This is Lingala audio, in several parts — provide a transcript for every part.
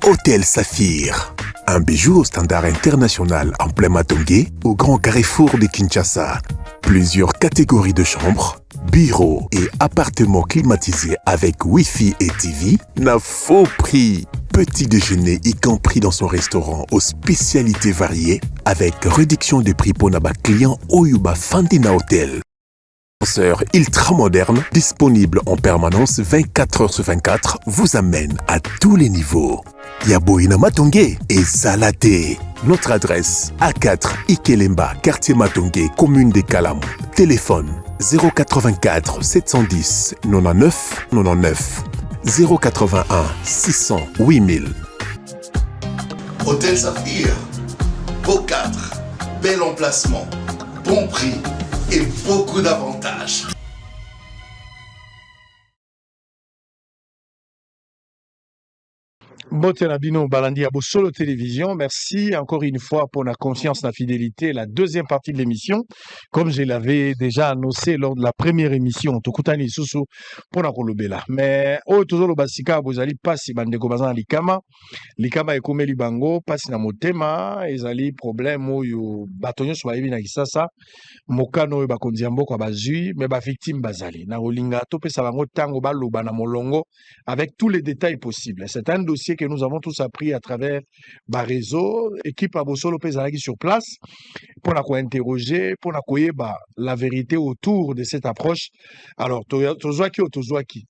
Hôtel Saphir. Un bijou au standard international en plein Matongé, au grand carrefour de Kinshasa. Plusieurs catégories de chambres, bureaux et appartements climatisés avec Wi-Fi et TV n'a faux prix. Petit déjeuner y compris dans son restaurant aux spécialités variées avec réduction de prix pour naba client Oyuba Fandina Hotel. Ascenseur ultra moderne, disponible en permanence 24 heures sur 24, vous amène à tous les niveaux. Yaboina Matongé et Zalaté. Notre adresse A4 Ikelemba, quartier Matongé, commune des Kalam. Téléphone 084 710 99 99 081 600 8000. Hôtel Saphir, beau cadre, bel emplacement, bon prix et beaucoup d'avantages. Botenabino Balandi à Solo Télévision. Merci encore une fois pour la confiance, la fidélité. La deuxième partie de l'émission, comme je l'avais déjà annoncé lors de la première émission, Tokutani Susu pour la Kolobela. Mais toujours le basika, vous allez passer bandeko bazan likama. Likama et comme libango, passe na motema, ezali problème yo batonyo soit ebi na kisasa. Mokano yo bakondiambo kwa bazui, mais ba victime bazali. Na olinga to pesa bango tango baloba na molongo avec tous les détails possibles. C'est un dossier que nous avons tous appris à travers le réseau, équipe à Bosolo Pezalaki sur place, pour la interroger, pour la vérité autour de cette approche. Alors, Tozwaki,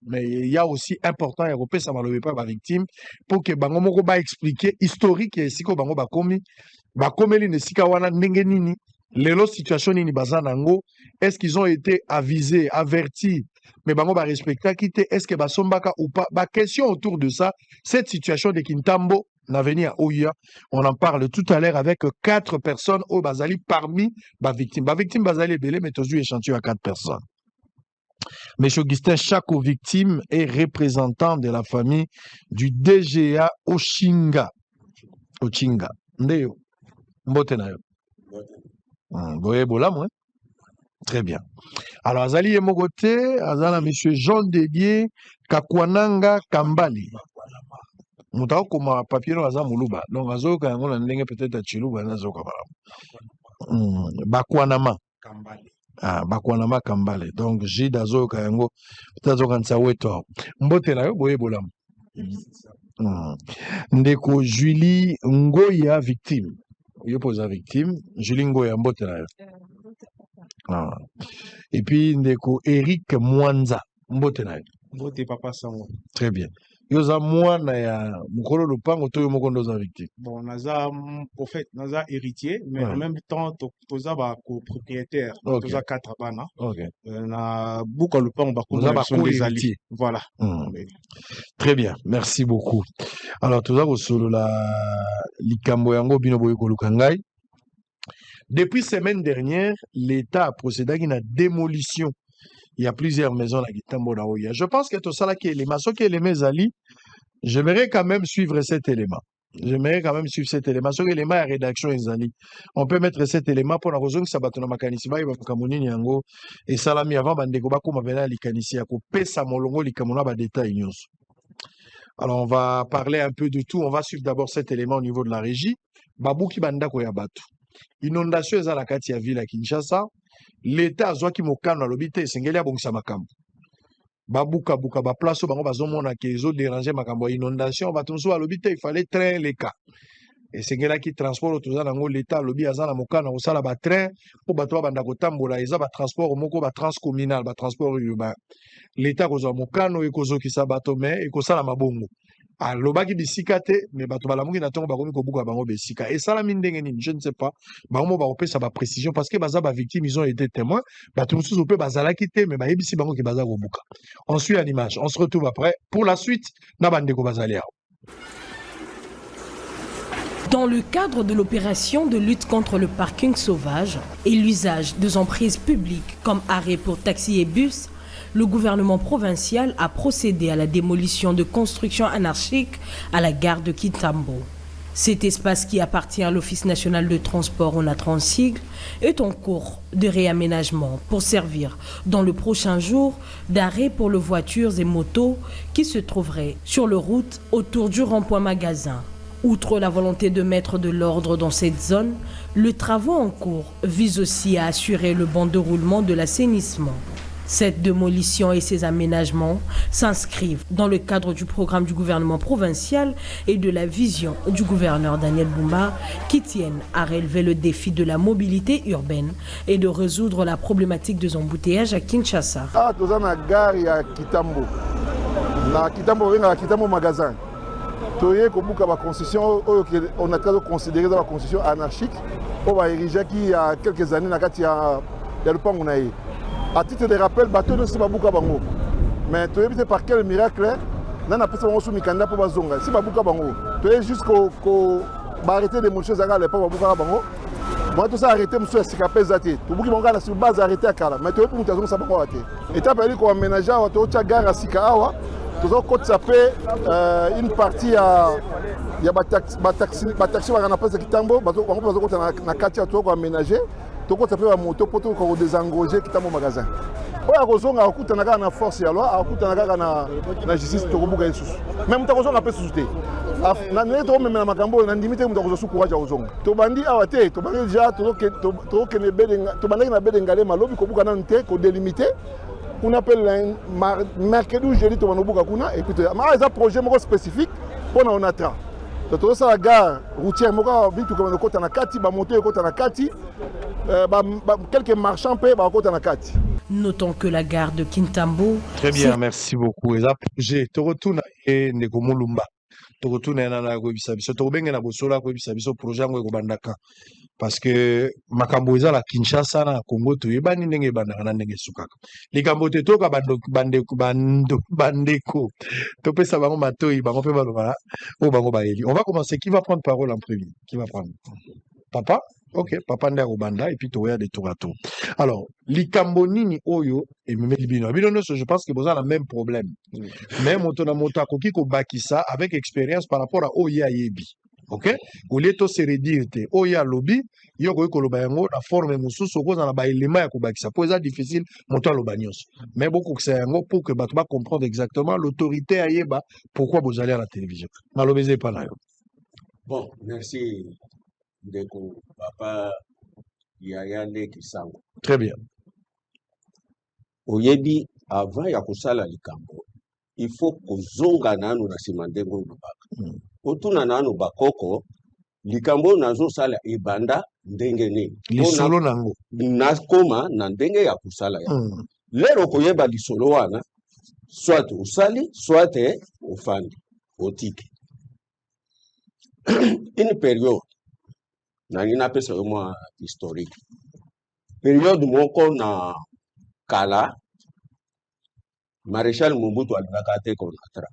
mais il y a aussi important, Européen, ça ne pas la victime, pour que Bango Moko ba expliquer historique et siko Bango Bakomi, Bakomeli ne sika wana ndengenini, les situations ni bazanango, est-ce qu'ils ont été avisés, avertis? Mais bango ba respecta kité, est-ce que basombaka ou pas? Ba question autour de ça, cette situation de Kintambo l'avenir à Ouya, on en parle tout à l'heure avec 4 personnes au Bazali parmi ba victime. Ba victime Bazali belé mais tozu échantillon à 4 personnes. M. Augustin, chaque victime est représentant de la famille du DGA Ochinga. Ochinga. Ndeo. Mbotenayo. Boye bola moi. Très bien. Alors, Azali Yemogote, Azala M. Jean Dédier, Kakwananga Kambali. Moutao koma papier no aza muluba. Donc, azoka yango na ndenge peut-être à Chiluba na zoka bala. Bakwanama. Kambali. Ah, Bakwanama Kambali. Donc, Jida azoka yango peut-être azoka nsaweto. Mbote na yo boye bolam. Ndeko Julie Ngoya victime. Yo posa victime. Julie Ngoya mbote na yo. Ah. Et puis ndeko Eric Mwanza mbote na yo. Mbote papa sango. Très bien. Yoza mwana ya mukolo lupango to yo moko ndoza victime. Bon, naza au fait naza héritier mais en même temps toza ba copropriétaire. Toza 4 bana. OK. Na buka lupango ba ko des alliés. Voilà. Très bien. Merci beaucoup. Alors toza ko solo la likambo yango bino boye ko lukangai. Depuis semaine dernière, l'État a procédé à une démolition. Il y a plusieurs maisons à Gitambo Naoya. Je pense que tout ça là qui est les maçons qui est les mezali, j'aimerais quand même suivre cet élément. J'aimerais quand même suivre cet élément. Sur l'élément à rédaction Ezali, on peut mettre cet élément pour la raison que ça va tourner makanisi ba kamuni nyango et salami avant bandeko ba kuma bena likanisi ya ko pesa molongo likamuna ba détail nyonso. Alors on va parler un peu de tout. On va suivre d'abord cet élément au niveau de la régie. Babuki banda ko ya batu. Inondation eza la kati ya ville à Kinshasa. L'État azwaki mokano alobi te esengeli abongisa makambo. Babuka buka ba place bango bazomona ke ezo déranger makambo ya inondation bato mosusu alobi te il fallait train leka. Esengelaki transport toza nango l'État alobi aza na mokano kosala ba train po bato banda kotambola eza ba transport moko ba transcommunal ba transport urbain. L'État kozwa mokano ekozokisa bato me ekosala mabongo. Alobaki bisika te mais bato balamuki na tongo bakomi kobuka bango besika et sala mindenge nini je ne sais pas bango ba opesa ba précision parce que baza ba victimes ils ont été témoins bato mususu pe bazalaki te mais bayebisi bango ki baza kobuka. On suit l'image, on se retrouve après pour la suite na bandeko bazali. Dans le cadre de l'opération de lutte contre le parking sauvage et l'usage des emprises publiques comme arrêt pour taxis et bus, le gouvernement provincial a procédé à la démolition de constructions anarchiques à la gare de Kintambo. Cet espace qui appartient à l'Office national de transport ONATRANSIG est en cours de réaménagement pour servir dans le prochain jour d'arrêt pour les voitures et motos qui se trouveraient sur la route autour du rond-point magasin. Outre la volonté de mettre de l'ordre dans cette zone, le travaux en cours vise aussi à assurer le bon déroulement de l'assainissement. Cette démolition et ces aménagements s'inscrivent dans le cadre du programme du gouvernement provincial et de la vision du gouverneur Daniel Bumba qui tiennent à relever le défi de la mobilité urbaine et de résoudre la problématique des embouteillages à Kinshasa. Nous sommes à la gare à Kitambo. Kitambo magasin. On a considéré la concession anarchique. On a érigé il y a quelques années il y a le pont. À titre de rappel, bateau ne s'est pas beaucoup bango. Mais tu es par quel miracle, n'a pas besoin de mikanda pour bazonga. Si pas beaucoup bango. Tu es juste qu'au arrêter des choses à l'époque beaucoup bango. Moi tout ça arrêté monsieur escapé zati. Tu bouki bango sur base arrêté à Kala. Mais tu es pour mutation ça pas arrêté. Et tu as parlé qu'on aménager à tu as gare à Sikawa. Tu as côté ça fait une partie à il y a taxi va na place Kitambo, bazo côté na quartier tu as aménager. Tu as fait un moto pour te désengager Kitambo magasin. Oya kozonga akutanaka na force ya loi, akutanaka na justice to kobuka isusu. Même takozonga pe susu te. Na neto même na makambo na ndimite muta kozosu courage ya kozonga. To bandi awate, to bandi déjà to ke ne bedenga, to bandi na bedengale malobi kobuka na nte ko délimiter. On appelle mercredi ou jeudi to banobuka kuna et puis mais ça projet moko spécifique pour na onatra. To ça la gare routière moko bitu comme de kota na kati ba moto kota na kati. Quelques marchands paient ba kota na kati. Notons que la gare de Kintambo... Très bien, merci beaucoup. Je te retourne et Nekomo Lumba. Tu retournes à la Gobisabiso. Tu retournes à la Bosola Gobisabiso projet en Gobandaka. Parce que Makamboza la Kinshasa na Congo tu yebani ndenge bandaka ndenge sukaka. Likambo te toka bandeko. To pesa bango matoi bango pe baloba o bango baeli. On va commencer. Qui va prendre parole en premier? Qui va prendre? Papa? Ok, papa nda Rubanda et puis tu regardes de tour à tour. Alors, likambo nini oyo et même libino. Je pense que vous avez le même problème. Même on a monté à koki ko bakisa avec expérience par rapport à Oya Yebi. Ok? Ou les to se redirte Oya lobby, yo ko koloba yango la forme mususu ko na ba élément ya ko bakisa. Pour ça difficile monter lobanyos. Mais beaucoup que c'est yango pour que batba comprendre exactement l'autorité à yeba pourquoi vous allez à la télévision. Malobézé pas là. Bon, merci. Ndeko papa Yayane Kisango. Très bien. Oyebi avant ya kusala likambo il faut kozonga nanu na simandengo lubaka. Otuna nanu bakoko likambo nazo sala ibanda ndenge ni. Lisolo nango. Nakoma na ndenge ya kusala ya. Lero koyeba lisolo wana soit usali soit ufandi otike. Une période nani pesa moi historique. Période moko na kala Maréchal Mobutu alingaka te Konatra.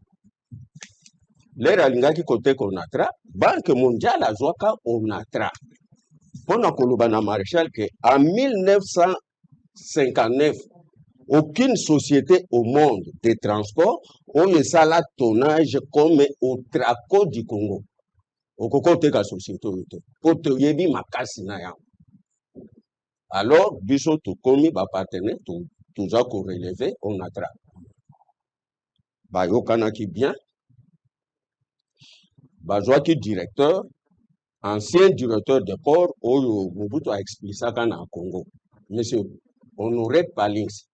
Lera alingaki kote Konatra, Banque mondiale azwaka Onatra. Pona koloba na Maréchal que en 1959 aucune société au monde de transport oyo sala tonnage comme Otraco du Congo. Okoko teka société oyo. Poto yebi makasi na yango. Alors biso to komi ba partenaire tout ça ko relever Onatra. Ba yokanaki bien. Bazwaki directeur, ancien directeur de port oyo Mobutu a expliqué ça na Congo. Monsieur Honoré Palings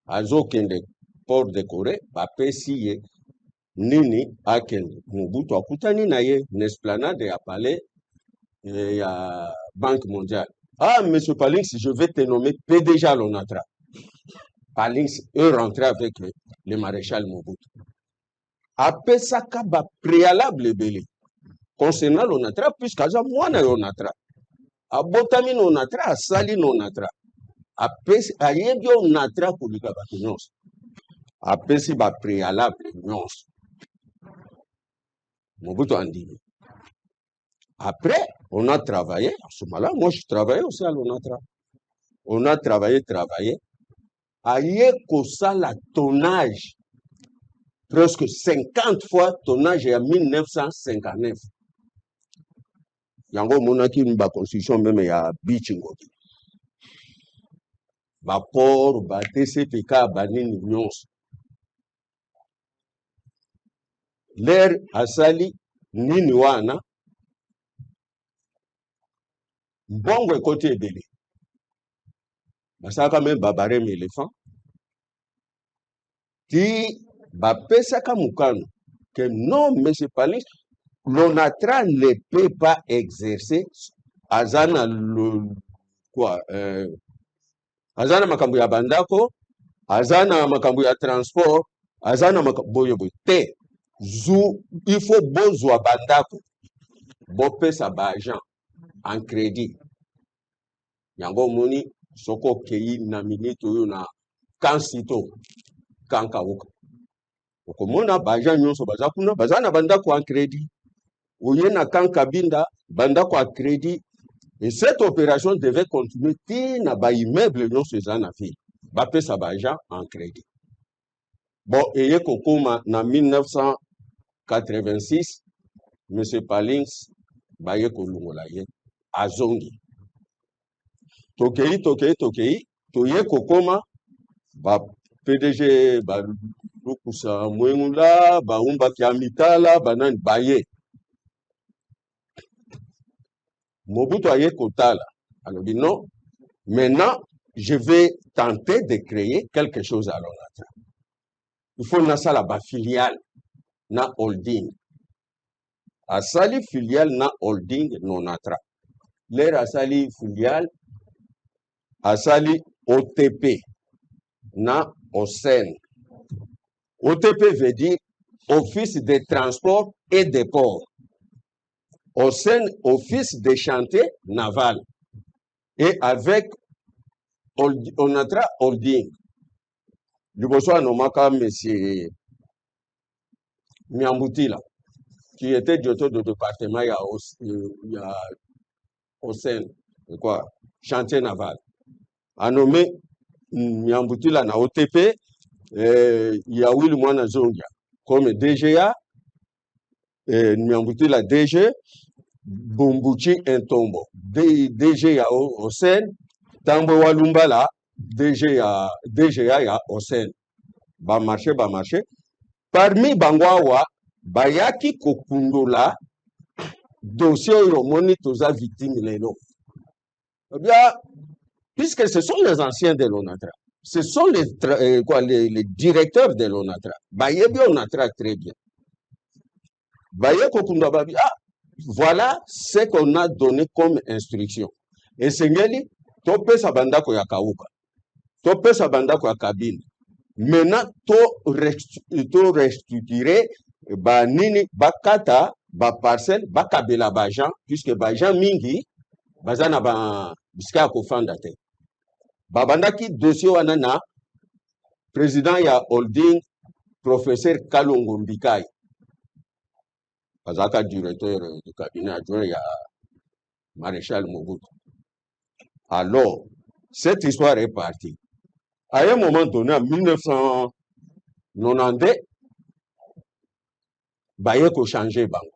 azokende port de Corée ba pesiye nini akende Mobutu akutani na ye n'esplanade ya palais ya Banque mondiale. Ah monsieur Palings, je vais te nommer PDG à l'Onatra. Palings est rentré avec le maréchal Mobutu. Après ça, kaba préalable belé. Concernant l'Onatra, puisqu'à moi na l'Onatra. A botami l'Onatra, a sali l'Onatra. Après, a yebi l'Onatra pour le kabatinos. Après, c'est ba préalable nyons. Mobutu andini. Après, on a travaillé. À ce moment-là, moi, je travaillais aussi à l'Onatra. On a travaillé. Aïe, kosa la tonnage. Presque 50 fois tonnage en 1959. yango monaki ba constitution même ya bichingo ba port ba TCPK banini nyonso l'air asali nini wana mbongo ekoti ebele basaka même babarem éléphant ti bapesaka mukano que non monsieur Palis l'ONATRA ne peut pas exercer azana le quoi azana makambo ya bandako azana makambo ya transport azana boye te zu il faut bozwa bandako bopesa ba agent en crédit yango moni soko kei na minute oyo na kansito kankauka okomona ba agent nyonso baza kuna baza na bandako en crédit oye na kankabinda bandako a crédit. Et cette opération devait continuer na ba immeuble nyonso eza na ville bapesa ba agent en crédit. Bon, eye kokoma na 1986 monsieur Palings baye kolungola ye azongi tokei toye kokoma ba PDG ba lukusa mwengula ba umba kiamitala banani baye Mobutu aye kotala alors dit non maintenant je vais tenter de créer quelque chose à l'ONATRA. Il faut na sala ba filiale na holding asali filiale na holding nonatra l'air asali filiale asali OTP na OSEN. OTP veut dire Office de transport et des ports. OSEN, Office de chantier naval. Et avec ONATRA holding. Liboso anomaka monsieur Miambutila, qui était directeur de département ya OSEN, quoi, chantier naval. A nommé Miambutila na OTP, ya Will Mwana Zongia comme DGA, Miambutila DG, Bumbuchi Ntombo, DG ya OSEN, Tambo Walumbala, DGA ya OSEN. Ba marché. Parmi Bangwawa, bayaki kokundula dossier oyo moni toza victime lelo. Eh bien, puisque ce sont les anciens de l'ONATRA, ce sont les directeurs de l'ONATRA. Bayebi ONATRA très bien. Baye kokundula babi, voilà ce qu'on a donné comme instruction. Et sengeli, tope sa bandako ya kauka. Tope sa bandako ya kabine. Maintenant, to restructurer ba nini bakata ba parcelle bakabela bajan puisque bajan mingi bazana ba biska ko fanda te. Babandaki dossier wana na président ya holding professeur Kalongo Mbikai. Bazaka directeur du cabinet adjoint ya maréchal Mobutu. Alors, cette histoire est partie. À un moment donné, en 1992, Baye ko changer bango.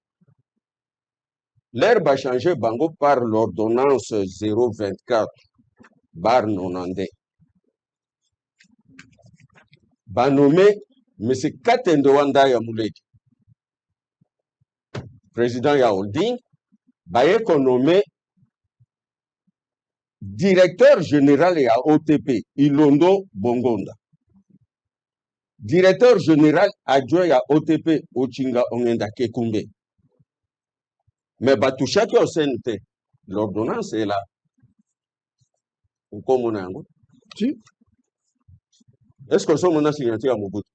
L'air va changer bango par l'ordonnance 024 bar 92. Ba nommé M. Katende Wanda ya Mouledi, président ya holding, Baye ko nommé directeur général ya OTP, Ilondo Bongonda. Directeur général adjoint ya OTP, Ochinga Ongenda Kekumbe. Mais Batouchaki au CNT, l'ordonnance est là. Vous comprenez? Si. Est-ce que ça m'a signature à Mobutu?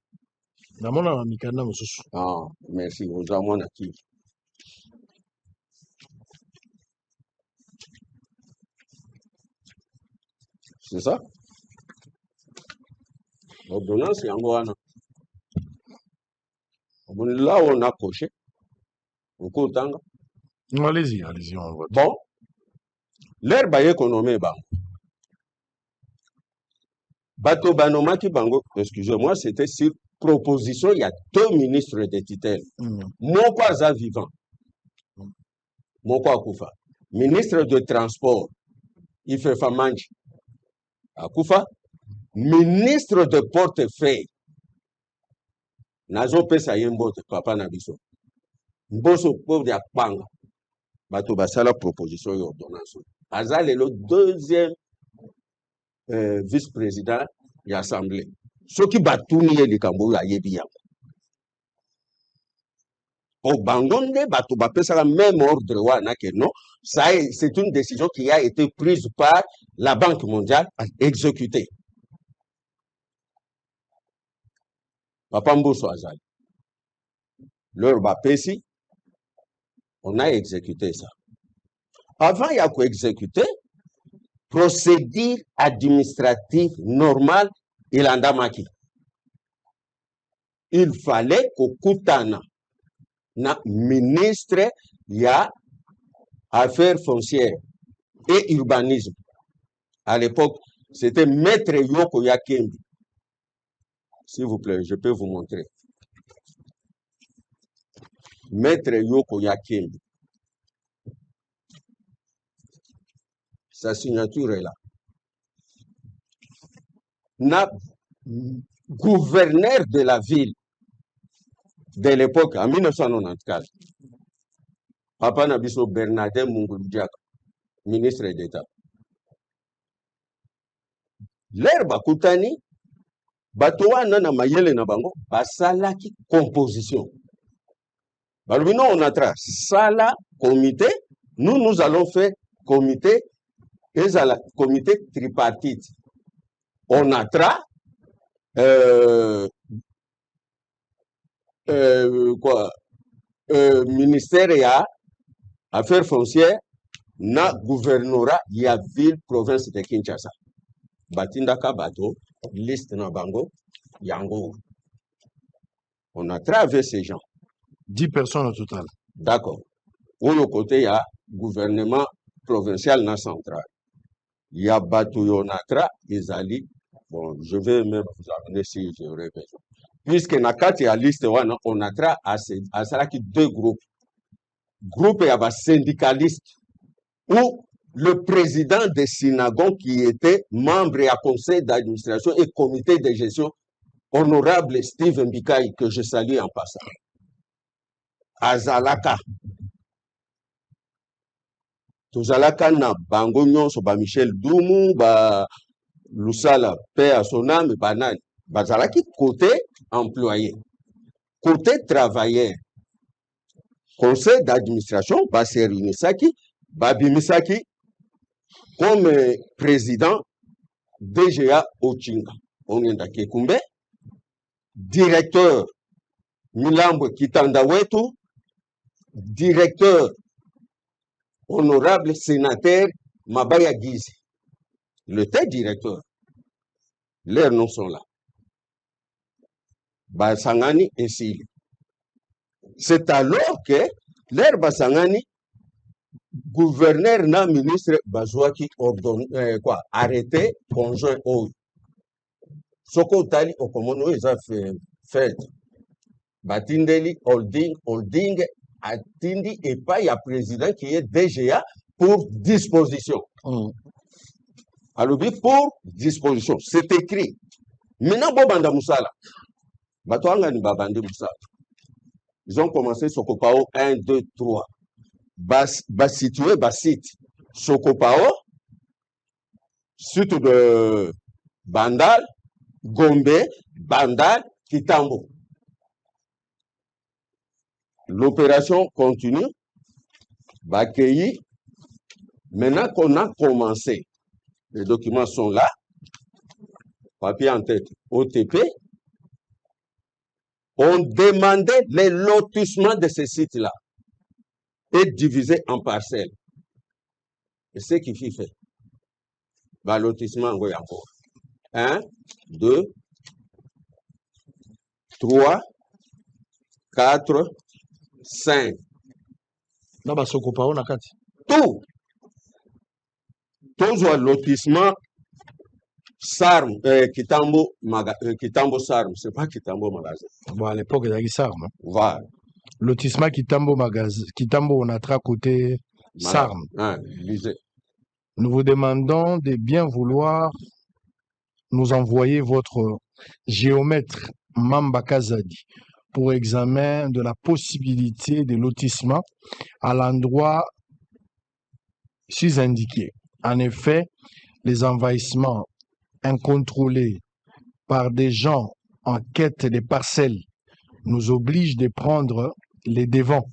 Ah, merci. Vous avez mon actif. C'est ça? L'ordonnance est en Goana. Là, on a coché. On compte. Allez-y, on vote. Bon. L'herbe est économée. Bato Banomaki Bango, excusez-moi, c'était sur proposition, il y a 2 ministres de tutelle. Moko aza vivant. Moko akufa. ministre de transport Ife Famanji akufa, ministre de portefeuille nazo pesa yembote papa na biso mboso pauvre ya panga bato basala proposition et ordonnance aza le deuxième vice-président de l'Assemblée. Ce qui batuni ye likambo ya yebi yango. Au Bangonde, bato bapesa la même ordre wana que non, ça c'est une décision qui a été prise par la Banque mondiale exécutée. Papa Mboso azali. Leur bapesi, on a exécuté ça. Avant, il y a quoi exécuter? Procédure administrative normale, il en a maki. Il fallait qu'au Koutana, na ministre, il y a affaires foncières et urbanisme. À l'époque, c'était Maître Yoko Yakembi. S'il vous plaît, je peux vous montrer. Maître Yoko Yakembi. Sa signature est là. Na gouverneur de la ville de l'époque, en 1994, Papa Nabiso Bernardin Munguludiak, ministre d'État. L'herbe Koutani, Batoa Nana Mayele Nabango, Basalaki composition. Balbino on a tra Sala comité, nous allons faire comité. Et à la comité tripartite, on a ministère et affaires foncières, na gouvernorat, il y a ville, province de Kinshasa. Batinda Kabato, liste na bango, yango. On a travaillé ces gens. 10 personnes au total. D'accord. Au côté, il y a gouvernement provincial na central. Il y a Batuyonatra, Izali. Bon, je vais même vous amener si j'aurais besoin. Puisque Nakati a liste, on a à cela qui deux groupes. Groupe et un syndicaliste où le président des synagogues qui était membre et à conseil d'administration et comité de gestion, honorable Steve Mbikaï, que je salue en passant. Azalaka. Tozalaka na bango nyonso ba Michel Doumou ba Lusala paix à son âme banane bazalaki côté employé côté travailleur conseil d'administration ba Serinisaki ba Bimisaki comme président DGA Ochinga Onyenda Kekumbe directeur Milambo Kitanda Wetu directeur honorable sénateur Mabaya Gizi, le tel directeur, leurs noms sont là. Basangani et Sili. C'est alors que l'air Basangani, gouverneur na ministre Bazouaki ordonne arrêté conjoint au Soko Tali Okomono ils ont fait Batindeli holding Atindi et pas il y a président qui est DGA pour disposition. Alors, pour disposition, c'est écrit. Maintenant, Bobanda Moussala. Ils ont commencé Sokopao 1, 2, 3. Situé, site. Sokopao, suite de Bandal, Gombe, Bandal, Kitambo. L'opération continue. Bakeyi. Maintenant qu'on a commencé, les documents sont là. Papier en tête. OTP. On demandait les lotissements de ces sites-là et divisés en parcelles. Et ce qui fait. Bah, lotissement, oui, encore. 1, 2, 3, 4, 5. Là, bah, Sokopao, na kati. Tout. Tous les lotissements, Sarm, Kitambo Sarm, c'est pas Kitambo Magasin. Bon, à l'époque, il y a eu Sarm. Voilà. Lotissement Kitambo Magasin, Kitambo, on a tra côté Sarm. Lisez. Nous vous demandons de bien vouloir nous envoyer votre géomètre Mamba Kazadi pour examen de la possibilité de lotissement à l'endroit sus-indiqué. En effet, les envahissements incontrôlés par des gens en quête des parcelles nous obligent de prendre les devants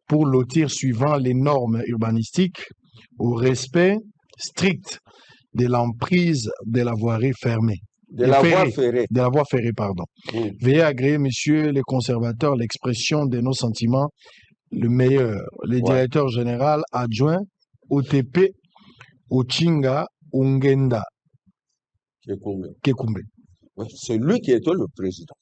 pour lotir suivant les normes urbanistiques au respect strict de l'emprise de la voirie fermée. De la voie ferrée. De la voie ferrée, pardon. Veuillez agréer, messieurs les conservateurs, l'expression de nos sentiments, le meilleur, le directeur général adjoint OTP Ochinga Ungenda Kekumbe. C'est lui qui était le président.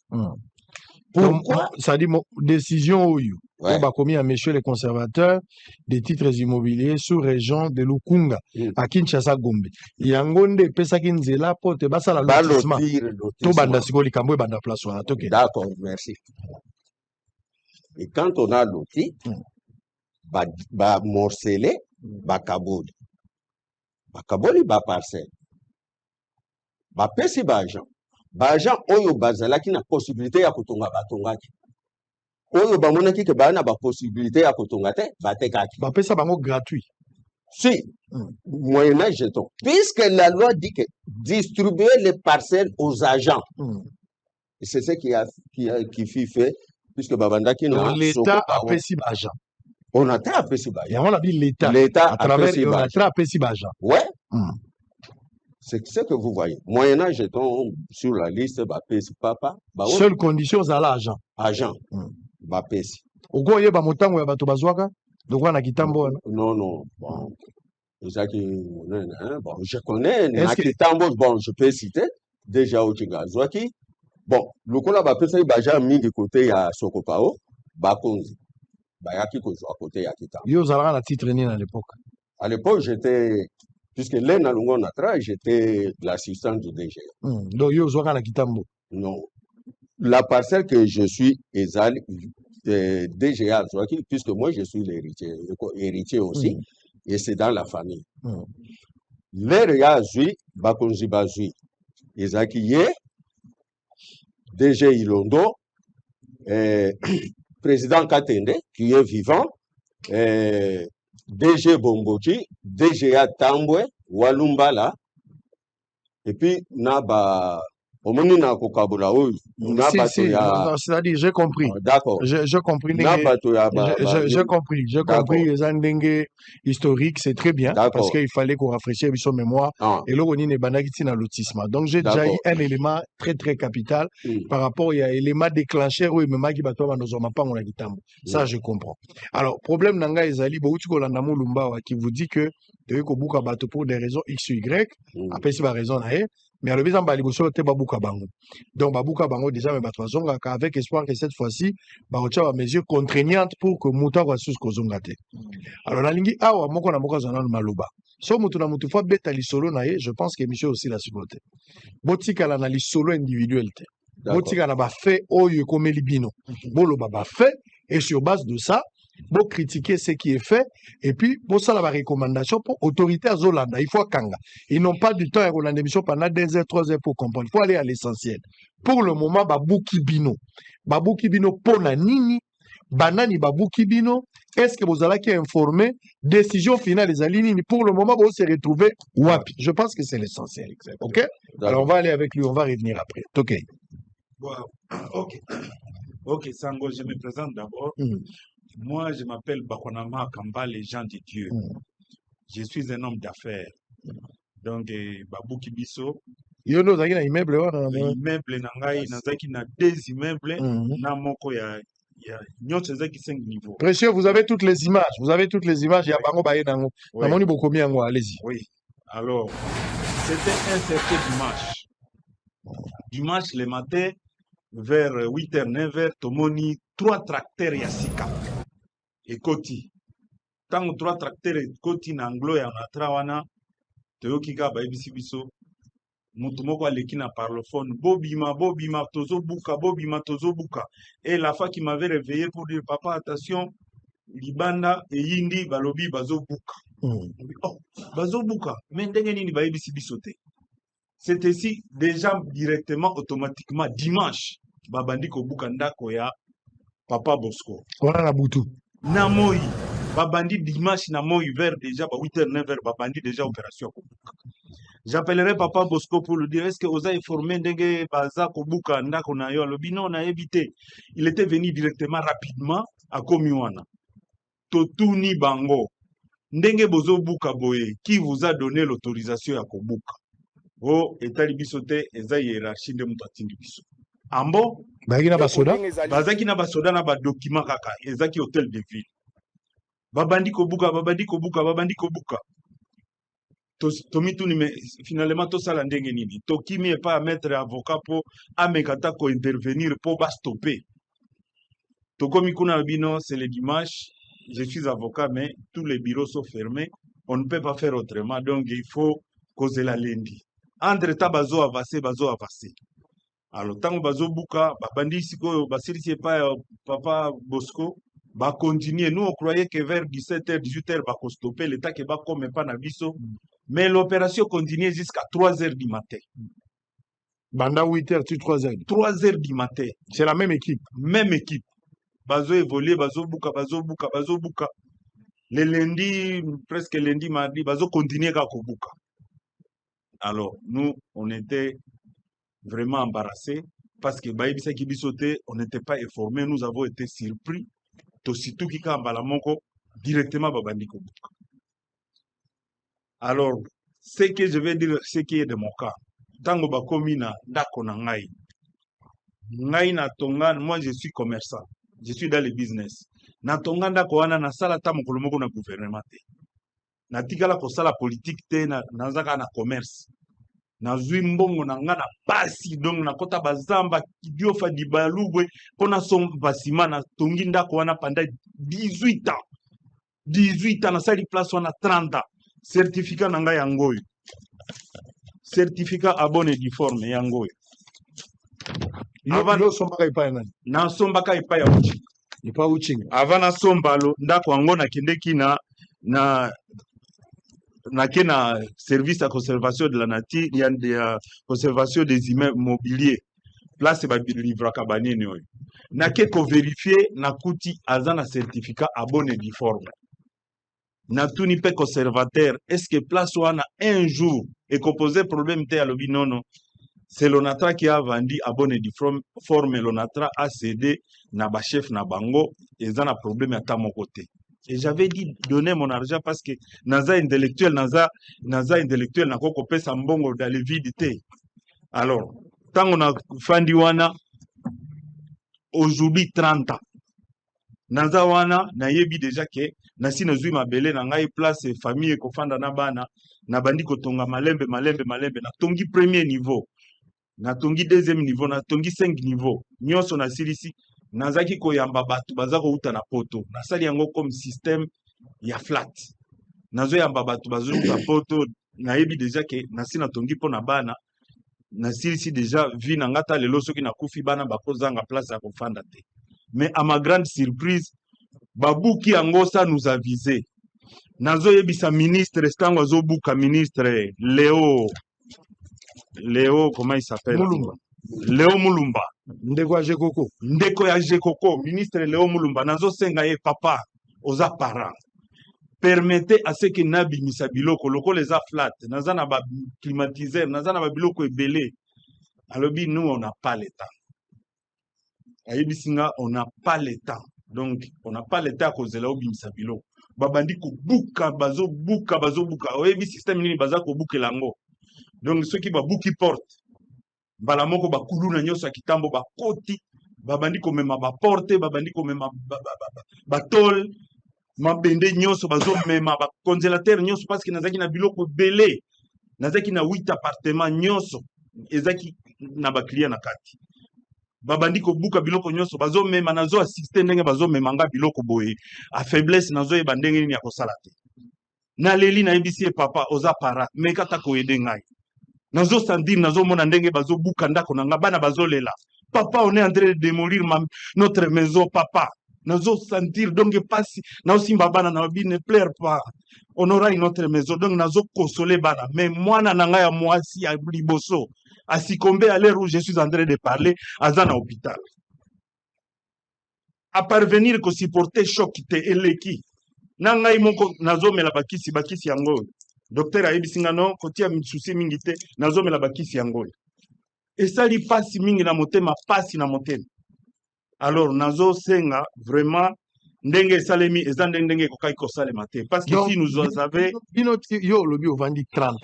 Pourquoi? Ça dit décision où on va commis à messieurs les conservateurs des titres immobiliers sous région de Lukunga à Kinshasa Gombe. Yangonde pesa kinzela pote basa la lotissement. To banda sikoli kambo banda place wana toke. D'accord, merci. Et quand on a loti, ba morcelé, ba kaboli. Ba kaboli ba parcelle. Ba pesi ba agent. Ba agent oyo bazalaki na possibilité ya kotonga batongaki. Oyo bamonaki ke bana ba possibilité ya kotonga te batekaki. Ba pesa bango gratuit. Si, moyennage jeton. Puisque la loi dit que distribuer les parcelles aux agents. C'est ce qui fut fait, puisque Babandaki n'a l'État a pesi ba agent. On a très apprécié ba agent. On a dit l'État. L'État à travers on a très apprécié ba agent. Ouais. C'est ce que vous voyez. Moyennage jeton sur la liste, ba pesi papa. Seule condition à l'agent. Agent. Ba pesi. Oko yeba motango ya bato bazwaka? Donc on a kitambo. Non. Bon. Bon, je connais Nakitambo, bon, je peux citer déjà Ochinga Zwaki. Bon, le coup là, peut-être baja mis de côté à Sokopao, Bakonzi, Bayaki Kozo à côté à Kita. Yo zalaka na titre ni à l'époque. À l'époque, j'étais, puisque l'un à Lungon Natra, j'étais l'assistant du DG. Donc yo zalaka na Kitambo. Non. La parcelle que je suis Ezal DGA Zwaki, puisque moi je suis l'héritier aussi. Et c'est dans la famille. Les gars, Bakonzi Bazui, Isaki Ye, DG Ilondo, président Katende, qui est vivant, DG Bombochi, DGA Tambwe, Walumbala, et puis Naba. C'est-à-dire, j'ai compris. D'accord. J'ai compris. J'ai compris. Les endingues historiques, c'est très bien. Parce qu'il fallait qu'on rafraîchisse son mémoire. Et là, on est dans lotissement. Donc, j'ai déjà eu un élément très, très capital par rapport à l'élément déclencheur où il me m'a dit, ça, je comprends. Alors, problème, Nanga Ezali, qui vous dit que, pour des raisons X ou Y, après, c'est ma raison, mais le besoin baliboso te babuka bango. Donc babuka bango déjà mais batwazonga avec espoir que cette fois-ci baocha ba mesures contraignantes pour que muta wa sus kozonga te. Alors la lingi awa moko na moko zana maloba. So mutu na mutu fa beta li solo na ye, je pense que monsieur aussi la supporter. Botika la na li solo individuel te. Botika na ba fait oyo komeli bino. Bolo ba fait et sur base de ça pour critiquer ce qui est fait et puis pour ça la recommandation pour autorité à Zolanda il faut kanga ils n'ont pas du temps à Rolanda émission pendant 2 heures 3 heures pour comprendre il faut aller à l'essentiel pour le moment babuki bino pona nini banani babuki bino est-ce que vous allez qui informer décision finale des alignes pour le moment vous se retrouver wapi je pense que c'est l'essentiel ok alors on va aller avec lui on va revenir après ok ok Sango je me présente d'abord. Moi, je m'appelle Bakonama Kamba, les gens de Dieu. Je suis un homme d'affaires. Donc, Babou Kibiso. Il y a un immeuble. Immeuble, Nazaki na 2 immeubles. Namoko ya 5 niveaux. Précieux, vous avez toutes les images. Il y a Bango Baye Nango. Namoni Bokomi Yango, allez-y. Oui. Alors, c'était un certain dimanche. Dimanche, le matin, vers 8h, 9h, Tomoni, 3 tracteurs Yassika. Et Koti. Tant que 3 tracteurs et Koti n'anglo ya natrawana, Toyokika baibisi biso, Mutumoko aleki na parlophone, Bobima, Tozo Buka. Et la fois qui m'avait réveillé pour dire, papa, attention, libanda eyindi balobi bazobuka. Oh, bazobuka, mais ndenge nini bayebisi biso te. C'est ici déjà directement automatiquement dimanche babandi kobuka ndako ya Papa Bosco. Voilà la boutou. Na moi babandi dimanche na moi vers déjà 8h 9h babandi déjà opération kobuka. J'appellerai Papa Bosco pour lui dire est-ce que vous avez formé ndenge baza kobuka ndako na yo lobi non na évité. Il était venu directement rapidement à Komiwana. Totuni bango. Ndenge bozo buka boye qui vous a donné l'autorisation ya kobuka. Oh etali biso te eza hiérarchie de mutu atindi biso. Ambo Bazaki na basoda. bazaki na basoda na ba document kaka ezaki hôtel de ville. Babandi kobuka babandi kobuka babandi kobuka. Tomituni mais finalement to sala ndenge nini. Tokimi e pas mettre avocat po amekata ko intervenir po ba stopper. Tokomi kuna bino c'est le dimanche. Je suis avocat mais tous les bureaux sont fermés. On ne peut pas faire autrement donc il faut causer la lundi. Entre temps bazo avasser. Alors tant bazo buka babandi siko basirisi pa Papa Bosco ba continuer. Nous on croyait que vers 17h 18h ba ko stopper l'état que ba comme pas na biso. Mais l'opération continuait jusqu'à 3h du matin. Banda 8h, tu 3h. 3h du matin. C'est la même équipe. Même équipe. Bazo évolué, bazo buka. Le lundi, presque lundi, mardi, bazo continuer à kobuka. Alors, nous, on était vraiment embarrassés parce que Baïbisa Kibisote, on n'était pas informés, nous avons été surpris. Tositu Kika Mbalamonko, directement Babandi Kobuka. Alors, ce que je vais dire, ce qui est de mon cas, tango bakomina ndako na ngai. Ngai na tonga, moi je suis commerçant. Je suis dans le business. Na tonga ndako wana na sala ta mokolo moko na gouvernement te. Na tikala ko sala politique te na zaka na commerce. Na zui mbongo na nga na pasi donc na kota bazamba kidiofa di balubwe pona som basima na tongi ndako wana pendant 18 ans. 18 ans na sali place wana 30 ans. Certificat nanga yangoyo. Certificat abonné du forme yangoyo. Avant sombaka ipa nani? Na sombaka ipa ya uchi. Ipa uchi. Avant na sombalo ndako yango na kendeki na service à conservation de la nature, il y a des conservation des immeubles mobiliers. Place ba livre kabanini oyo. Na ke ko vérifier na kuti azana certificat abonné du forme. Na tout ni pe conservateur, est-ce que place wana un jour et qu'on posait problème te à l'obi non, c'est l'onatra qui a vendu abonné du forme l'onatra a cédé na ba chef na bango et ça na problème à ta mon côté. Et j'avais dit donner mon argent parce que naza intellectuel naza intellectuel na koko pesa mbongo dans le vide te. Alors, tant on a fandi wana aujourd'hui 30 ans. Naza wana na yebi déjà que na si na zui mabele na ngai place famille ko fanda na bana na bandi ko tonga malembe na tongi premier niveau na tongi deuxième niveau na tongi 5 niveau nyonso na silisi nazaki ko yamba batu bazako uta na poto na sali yango comme système ya flat nazo yamba batu bazo uta poto na yebi déjà que na si na tongi pona bana na silisi déjà vi na ngata lelo soki na kufi bana bakozanga place ya ko fanda te. Mais à ma grande surprise, Babouki Angosa nous a visé. Nazo yebisa ministre, stango zobuka ministre Léo, comment il s'appelle? Mulumba. Léo Mulumba. Ndeko ya Jekoko. Ndeko ya Jekoko, ministre Léo Mulumba. Nazo senga ye papa, oza parents. Permettez à ce que nabi misabiloko, loko les a flat, nazana ba climatiseur, nazana ba biloko ebele. Alors nous on n'a pas le temps. On n'a pas le temps. Donc, on n'a pas le temps à cause de la obimisa bilo. Babandi ko buka, bazo buka. Oyebi système nini baza ko buke lango. Donc, ceux qui ba buki porte. Balamoko ba kulu na nyoso kitambo ba koti. Babandi ko mema ba porte, babandi ko mema ba tol. Mabende nyoso bazo mema ba congélateur nyoso parce que nazaki na biloko belé. Nazaki na 8 appartements nyoso. Ezaki na ba client na kati. Babandi ko buka biloko nyonso bazo mema nazo assister ndenge bazo memanga biloko boye a faiblesse nazo e bandenge nini ya kosala te na leli na ebisi papa oza para me kata ko ede ngai nazo sentir nazo mona ndenge bazo buka ndako na nga bana bazo lela papa on est en train de démolir notre maison papa nazo sentir donc pasi nazo simba bana na bi ne pleure pas, on aura une autre maison, donc nazo consoler bana. Mais moi na nanga ya mwasi ya liboso asikombe à l'heure où je suis en train de parler azana hôpital, à parvenir ko supporter choc te eleki nanga imoko nazo mela bakisi yango docteur ayebisinga no kotia misusi mingi te nazo mela bakisi yango esali pasi mingi na motema, pasi na motema. Alors nazo senga vraiment ndenge salemi eza ndenge kokai kosalema te, parce que si nous avez bino yo lobi ovandi 30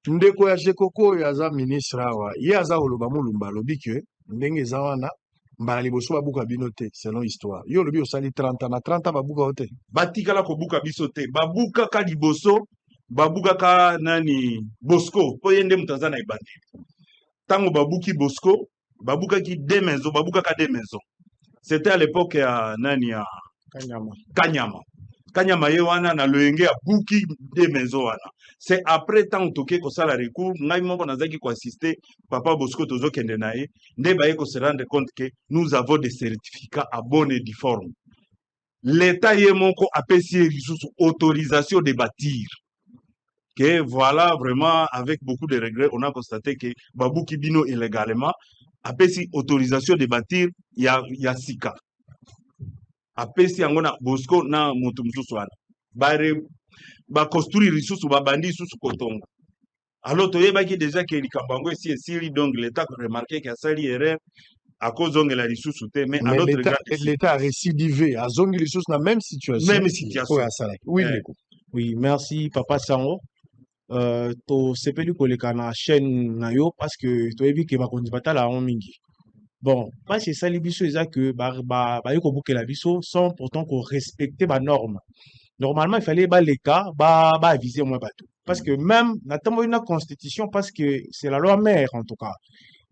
ndeko ya Jekoko ya za ministre awa ye aza oloba mulumba lobi ke ndenge eza wana mbala liboso babuka bino te selon histoire. Yo lobi osali 30 na 30 babuka te batikala kobuka biso te, babuka ka liboso, babuka ka nani Bosco po yende mutaza na ibandi tango babuki Bosco babuka ki deux maisons, babuka ka deux maisons. C'était à l'époque ya nani ya Kanyama ye wana na loenge ya buki deux maisons wana. C'est après tant toke ko sala recours ngai moko nazaki ko assister papa Bosco tozo kende nae nde baye ko se rendre compte que nous avons des certificats à bonne et due forme. L'état ye moko apesi sous autorisation de bâtir. Que voilà, vraiment, avec beaucoup de regrets, on a constaté que Babou Kibino illégalement a payé autorisation de bâtir ya Sika. A payé angona Bosco na Motumsu Swana. Ba construire sous babandi sous Kotongo. Alors, tu sais déjà que les Kambango ici et Syrie, donc l'État a remarqué qu'il y a sali erreur à cause de la ressource, mais à l'autre l'État a récidivé, a zongi les sources dans la même situation. Même situation. Oui, oui, merci, Papa Sango. To sepeli koleka na chaîne na yo parce que to ebi ke bakonzi batala en mingi. Bon, parce que ça les biso eza que ba yoko bouke la biso sans pourtant qu'on respecte ba normes. Normalement, il fallait ba les cas ba aviser moins bateau. Parce que même natambo une constitution parce que c'est la loi mère en tout cas.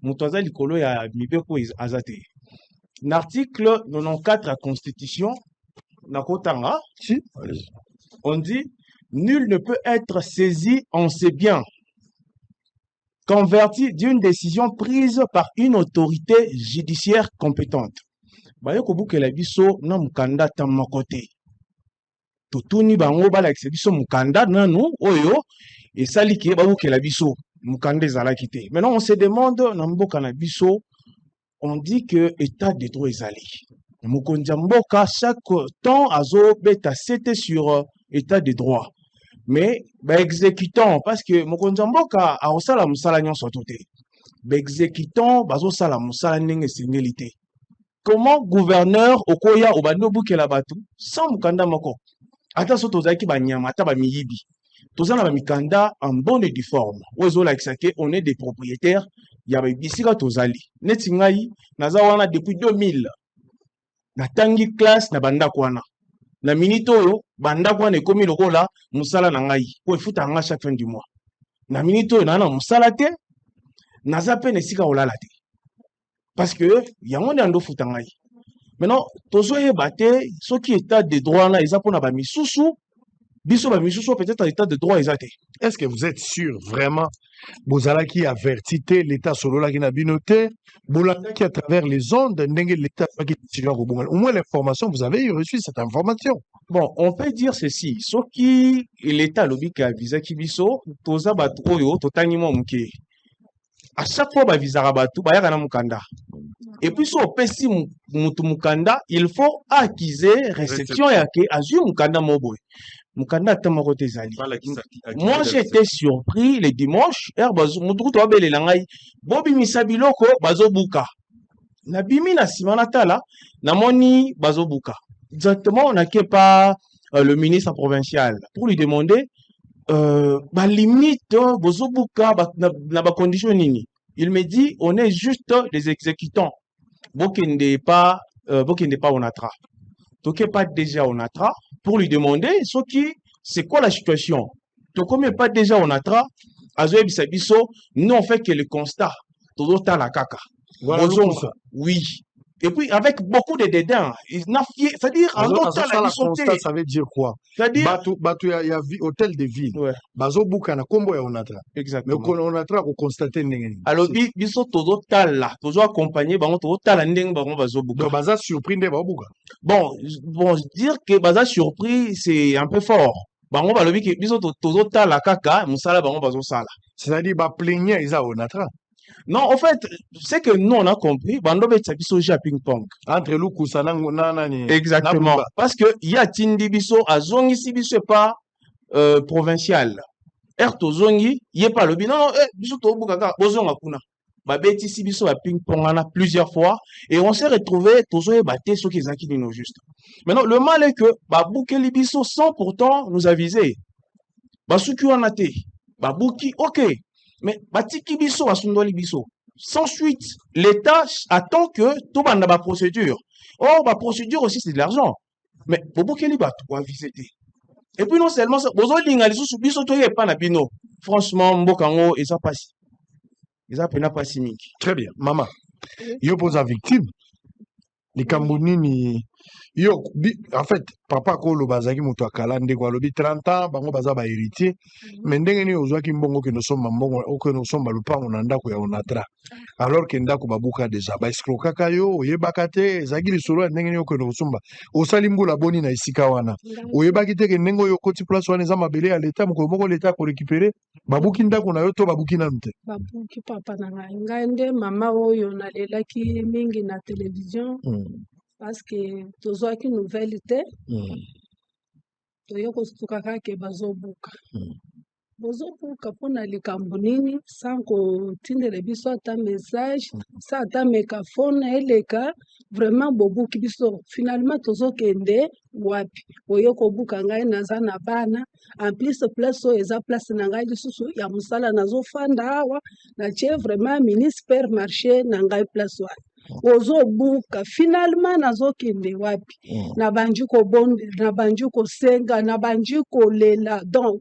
Mutoza likolo ya mibeko azate. L'article 94 de la constitution nakotanga si on dit nul ne peut être saisi en ses biens, converti d'une décision prise par une autorité judiciaire compétente. Bayoko buke la biso na mukanda tamakote. Totuni bango bala biso mukanda nanu oyo et saliki babuke la biso mukanda ezala kite. Maintenant on se demande na mboka na biso, on dit que état de droit ezali. Mukonja mboka chaque temps azo beta c'était sur état de droit. Mais exécutant parce que mokonza mboka a osala musala nyonso tote exécutant bazo sala musala ndenge singélité. Comment gouverneur okoya obando bukela batu sans mukanda moko ata so tozaki banyama ata ba miyibi tozana ba mikanda en bonne et due forme ozo la exake on est des propriétaires ya ba bisika tozali neti ngai naza wana depuis 2000 na tangi classe na banda kwana na minute oyo banda kwa nekomi lokola musala na ngai po efuta nga chaque fin du mois na minute oyo na musala te naza pe nesika olala te parce que yango nde ando futa ngai. Maintenant tozo yeba te soki état de droit na eza pona ba misusu biso ba misusu peut-être état de droit eza te. Est-ce que vous êtes sûr vraiment Bozala qui avertité l'État solo qui n'a binoté Bolanda qui à travers les ondes ndenge l'État qui au moins l'information vous avez reçu cette information. Bon, on peut dire ceci, ce qui l'État lobi ka visa kibiso toza batu oyo totani mo muke. À chaque fois ba visa rabatu ba yaka na mukanda. Et puis so pesi mutu mukanda, il faut acquiser réception yake azu mukanda moboy. Mukanda tamako tezali. Moi j'étais surpris le dimanche, mutu to abele langai, bobi misabiloko bazo buka. Na bimi na simana tala, na moni bazo buka. Exactement, on n'a que pas le ministre provincial pour lui demander bah limite bazo buka na ba condition nini. Il me dit on est juste des exécutants. Bokende pas onatra. Toke pas déjà onatra pour lui demander ce qui c'est quoi la situation. Tokome pas déjà onatra azoe bisabiso nous on fait que le constat todo ta la kaka. Voilà oui. Et puis, avec beaucoup de dédain. C'est-à-dire, en total, la constat, ça veut dire quoi? C'est-à-dire... il y a hôtel de ville. Ouais. Bazo buka na kombo ya Onatra. Exactement. Mais Onatra, ko constater ndenge. Alors, biso tozo tala, tozo accompagner, bango tozo tala ndenge bango bazo buka. Donc, baza surpris nde ba buka. Bon, dire que baza surpris, c'est un peu fort. Bango balobi que biso tozo tala kaka, musala bango bazo sala. C'est-à-dire, ba plaignant isa Onatra. Non, en fait, c'est que nous, on a compris, bando betsa biso ja ping-pong. Entre Lukusa nani. Exactement. Parce que y a tindi biso, a zongi si biso pas provincial. Erto zongi, y est pas le bilan, biso to bukaka, bozonga kuna. Ba beti si biso a ping-pong ana plusieurs fois, et on s'est retrouvé, tozo e baté ceux qui zaki dino juste. Maintenant, le mal est que, ba bukeli biso sans pourtant nous aviser. Ba suki wanate, ba buki, ok. Mais batiki biso asundoli biso. Sans suite, l'État attend que tout banda ba procédure. Oh, ba procédure aussi c'est de l'argent. Mais bobo keli ba to visiter. Et puis non seulement ça, bozo linga lisusu biso to yepa na bino. Franchement, mbokango eza pasi. Eza pena pasi mingi. Très bien, maman. Yo pose la victime. Les Cambonini yo en fait papa ko lo bazaki moto akala ndeko alobi 30 ans bango baza ba héritier mais ndenge ni ozwaki mbongo ke no somba mbongo o ke no somba lupango na ndako ya Onatra alors que ndako babuka déjà ba escrokaka yo oyebaka te ezaki lisolo ya ndenge ni ke no somba osali mbula boni na esika wana oyebaki te ke ndenge yo koti place wana eza mabele ya l'état moko l'état ko récupérer babuki ndako na yo to babuki nanu te babuki papa na ngai nde mama oyo nalelaki mingi na télévision parce que tozwaki nouvelle te toye kosukaka ke bazobuka mpona likambo nini sans kotindela biso ata message sa ata mekafone eleka vraiment bobuki biso finalement tozokende wapi oye kobuka ngai naza na bana en plus place oyo eza place na ngai lisusu ya mosala nazofanda awa natie vraiment mini supermarché na ngai place wana ozobuka finalement nazokende wapi nabandi kobonde nabandi kosenga nabandi kolela donc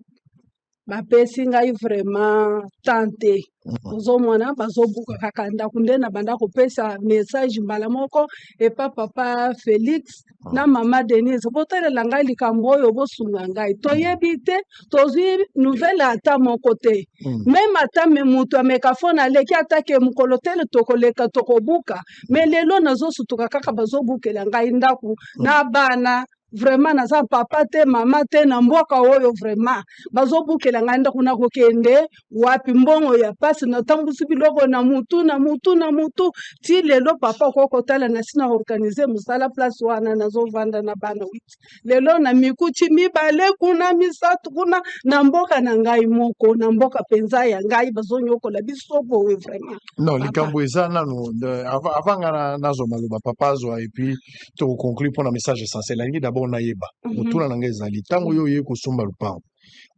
bapesi ngai vraiment tante ozomona bazobuka kaka ndako nde nabanda kopesa message mbala moko epa papa Félix na mama Denise botelela ngai likambo oyo bosunga ngai toyebi te tozwi nouvelle ata moko te même ata me mutu amekafona aleki atake mokolo tele tokoleka tokobuka me lelo nazosutuka kaka bazobukela ngai ndako na bana vraiment naza papa te mama te na mboka oyo vraiment bazobukela ngai ndako na kokende wapi mbongo ya pasi natambusi biloko na mutu ti lelo papa kokotala na sina organiser musala place wana nazovanda na bana witi lelo na mikuti mibale kuna misatu kuna na mboka na ngai moko na mboka penza ya ngai bazonyokola biso bowe vraiment non likambo eza nanu avant nga nazo maloba papa zo et puis to conclure pour un message essentiel d'abord na yeba otuna na ngai ezali tango yo ye kosomba lupango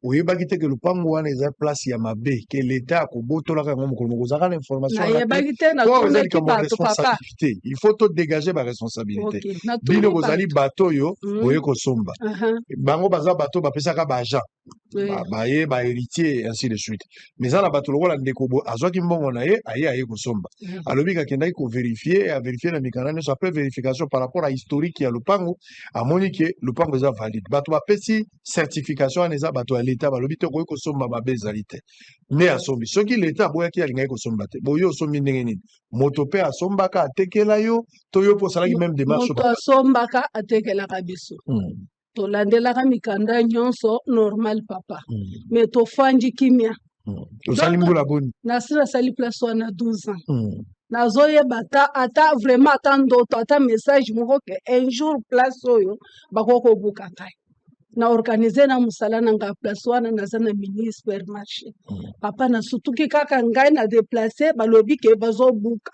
oyebaki te ke lupango wana eza place ya mabe ke l'État akobotolaka yango mokolo moko ozalaka na information nayebaki te natunaki bato papa il faut to dégager baresponsabilité bino bozali bato oyo oye kosomba bango baza bato bapesaka baagent baye bahéritier ainsi de suite mais eza na bato lokola ndeko azwaki mbongo na ye aye kosomba alobi kakendaki kovérifie avérifie na mikanda nyonso après vérification par rapport à historique ya lupango amoni ke lupango eza valide bato bapesi certification wana eza bato ya l'État balobi te okoki kosomba mabe ezali te nde asombi soki l'État aboyaki alingaki kosomba te boyo osombi ndenge nini moto mpe asombaka atekela yo to yo mpo osalaki même démarche moto asombaka atekelaka biso tolandelaka mikanda nyonso normal papa mais tofandi kimia osali mbula boni nasali place wana 12 ans nazoyeba ata vraiment ata ndoto ata message moko ke un jour place oyo bakokobuka ngai na organiser na musala na nga place wana naza na mini supermarché papa nasutuki kaka ngai na déplacer balobi ke bazobuka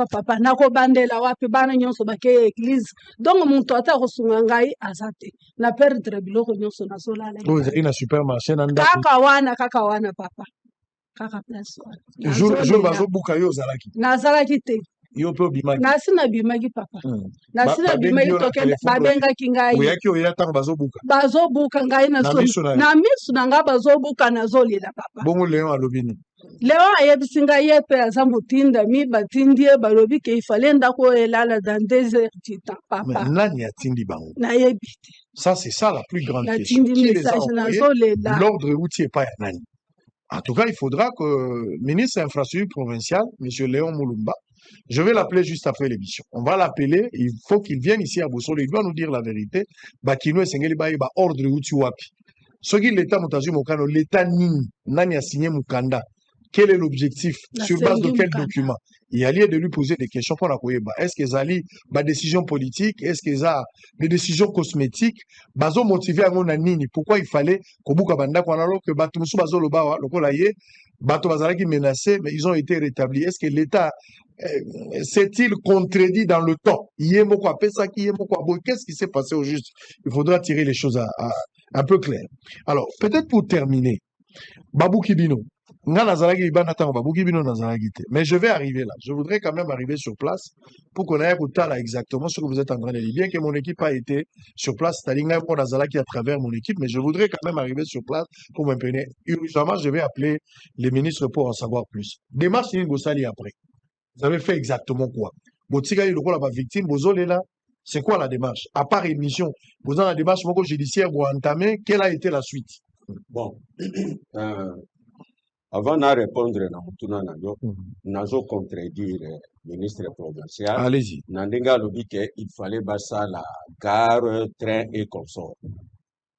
papa nakobandela wapi bana nyonso bake église donc muntu ata kosunga ngai aza te na perdre biloko nyonso nazolala ina supermarché na ndako kaka wana papa kaka place wana jour bazobuka yo nazalaki te yo mpe obimaki nasi nabimaki papa nasi nabimaki tokende babengaki ngai oyaki oya ntango bazobuka ngai na misu na ngai bazobuka nazolela papa bongo leon alobi nini leo ayebisi ngai ye mpe aza motinda mi batindi ye balobi ke ifale ndako elala dans 2 heures du temps Mais papa nani atindi bango? nayebi te Ça, c'est ça la plus grande question. natindi Qui les a message envoyés? nazolela L'ordre routier pas nani. En tout cas, il faudra que le ministre de l'Infrastructure provinciale, M. Léon Moulumba, je vais l'appeler juste après l'émission. On va l'appeler, il faut qu'il vienne ici à Bossolo, il doit nous dire la vérité. Bakino et Sengeli Baye, ordre routier wapi. Ce qui l'État Moutazu Mokano, l'État Nini, Nani a signé Mukanda. Quel est l'objectif? Sur base de quel document? Il y a lieu de lui poser des questions pour la Koyeba. Est-ce qu'ils ont des décisions politiques? Est-ce qu'ils ont des décisions cosmétiques? Bazo motivé à mon nini. Pourquoi il fallait qu'Obuka Banda Kwanalo, que Batumusu Bazo Lobawa, le Kolaye, Bato Bazaraki menacé, mais ils ont été rétablis. Est-ce que l'État s'est-il contredit dans le temps? Qu'est-ce qui s'est passé au juste? Il faudra tirer les choses un peu claires. Alors, peut-être pour terminer, Babou Kibino. Mais je vais arriver là. Je voudrais quand même arriver sur place pour qu'on ait là exactement ce que vous êtes en train de dire. Bien que mon équipe a été sur place, c'est-à-dire à travers mon équipe, mais je voudrais quand même arriver sur place pour m'imprégner. Urgemment, je vais appeler les ministres pour en savoir plus. Démarche Gossali après. Vous avez fait exactement quoi? Victime, là. C'est quoi la démarche? À part émission, vous avez la démarche judiciaire vous entamez. Quelle a été la suite? Bon. Avant de répondre à Mutuna Nayo, nazo contredire ministre provincial. Allez-y. Nandinga lobi que il fallait basa la gare, train et consort.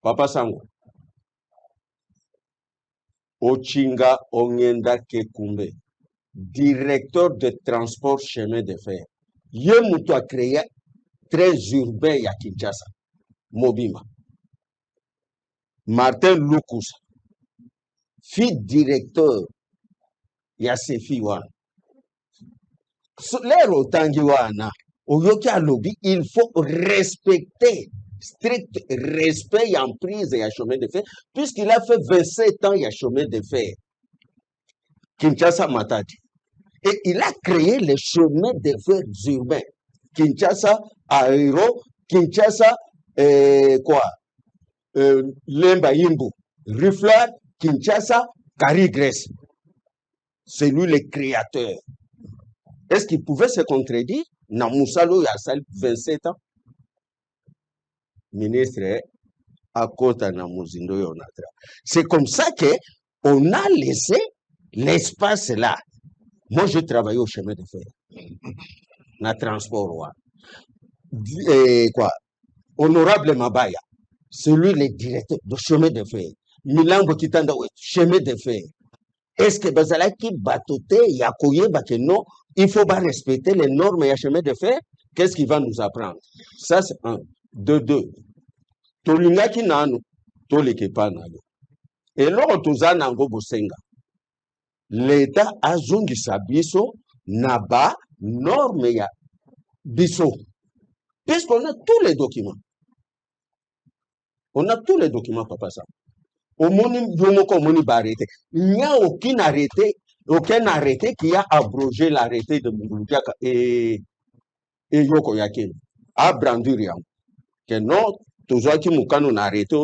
Papa Sango. Ochinga Onyenda Kekumbe, directeur de transport chemin de fer. Yemuto a créé train urbain ya Kinshasa. Mobima. Martin Lukusa. Fille directeur, il y a ses filles. L'air autangi wana, oyoki alobi, il faut respecter, strict respect en prise et à chemin de fer, puisqu'il a fait 27 ans, il y a chemin de fer. Kinshasa Matadi. Et il a créé les chemins de fer urbains. Kinshasa, Aéro, Kinshasa, Lemba Yimbu, Riflat, Kinshasa, Carigres. C'est lui le créateur. Est-ce qu'il pouvait se contredire? Namusalo Yassal, 27 ans. Ministre, à côté Namuzindo Yonatra. C'est comme ça qu'on a laissé l'espace là. Moi, je travaillais au chemin de fer. Na transport. Honorable Mabaya, c'est lui le directeur du chemin de fer. Milango Kitanda, chemin de fer. Est-ce que Bazalaki Batote, Yakoye, non, il faut pas respecter les normes et chemin de fer? Qu'est-ce qu'il va nous apprendre? Ça, c'est un. De deux. Tolingaki nanu, tolekepa nanu. Et là, tozana ngo bosenga. L'État a zongisa biso, naba, norme ya biso. Puisqu'on a tous les documents. On a tous les documents, papa ça. Il n'y a aucun arrêté qui a abrogé l'arrêté de Mouloudiaka et Yoko Yakin. A Branduriam. Que non, tous ceux qui m'ont arrêté,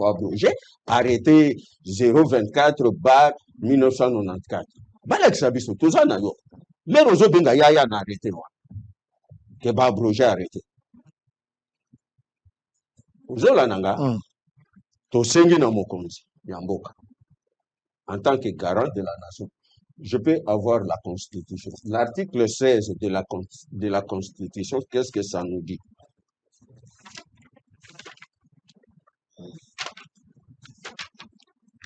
abrogé, arrêté 024/1994. Balak Sabiso, tous ceux qui les roseaux binga yaya arrêté, que va abroger arrêté. Ozola nanga. Tosengi na mokonzi Yamboka. En tant que garant de la nation, je peux avoir la Constitution. L'article 16 de la Constitution, qu'est-ce que ça nous dit?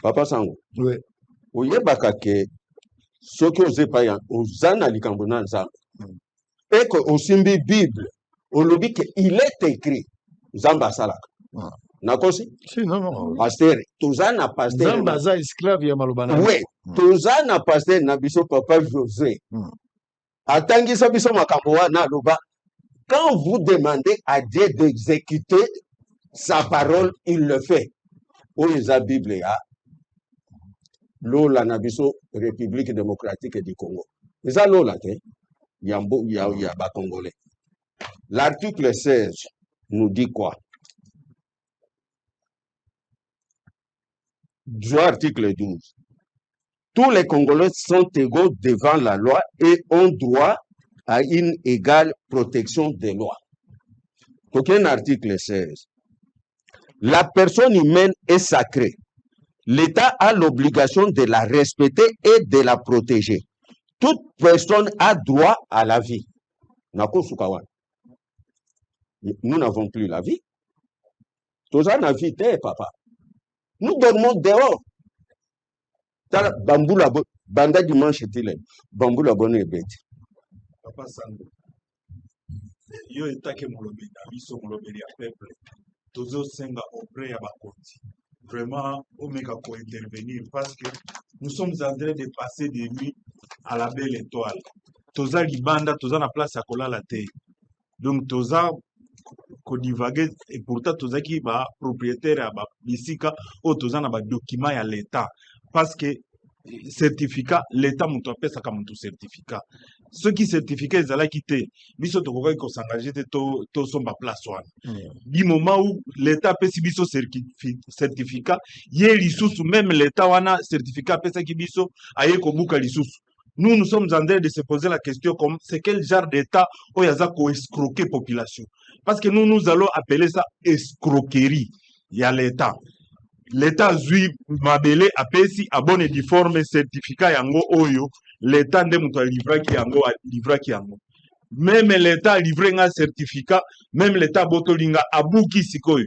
Papa Sango. Oui. Oyebaka ke soki ozepa ozana likambo na nzambe. Et que osimbi Bible, olobi ke il est écrit nzambe asalaka. Nakosi? Si, non. Pasteur, tozana pasteur. Zambaza esclave ya malobana. Oui, tozana pasteur na biso papa José. Atangisa biso makambo wana loba. Quand vous demandez à Dieu d'exécuter sa parole, il le fait. Oza Bible ya. Lola na biso République démocratique du Congo. Eza lola te. Yambo ya ba Congolais. L'article 16 nous dit quoi? Article 12. tous les Congolais sont égaux devant la loi et ont droit à une égale protection des lois. Aucun article 16. La personne humaine est sacrée. L'État a l'obligation de la respecter et de la protéger. Toute personne a droit à la vie. Nous n'avons plus la vie. Tous en a vie, papa. Nous dormons dehors. Bambou la banda dimanche tile. Bambou la bonne bête. Papa Sango. Yo etake molobi na biso molobi ya peuple. Tozo senga auprès ya bakonzi. Vraiment, on meka pour intervenir parce que nous sommes en train de passer des nuits à la belle étoile. Toza libanda, toza na place à kola la terre. Donc toza ko divaguer et pourtant toza ki ba propriétaire ya ba bisika o toza na ba document ya l'état parce que certificat l'état mutu apesa ka mutu certificat. Ceux qui certificat ezala quitté biso to ko s'engager to somba place wana. Du moment où l'état pesi biso certificat ye lisusu même l'état wana certificat pesa ki biso aye ko buka lisusu. Nous sommes en train de se poser la question comme c'est quel genre d'état où yaza ko escroquer population. Parce que nous allons appeler ça escroquerie. Il y a l'état. L'état zui mabele apesi abone difforme certificat yango oyo l'état nde mutu livra ki yango. Même l'état livré un certificat, même l'état botolinga abuki sikoyo.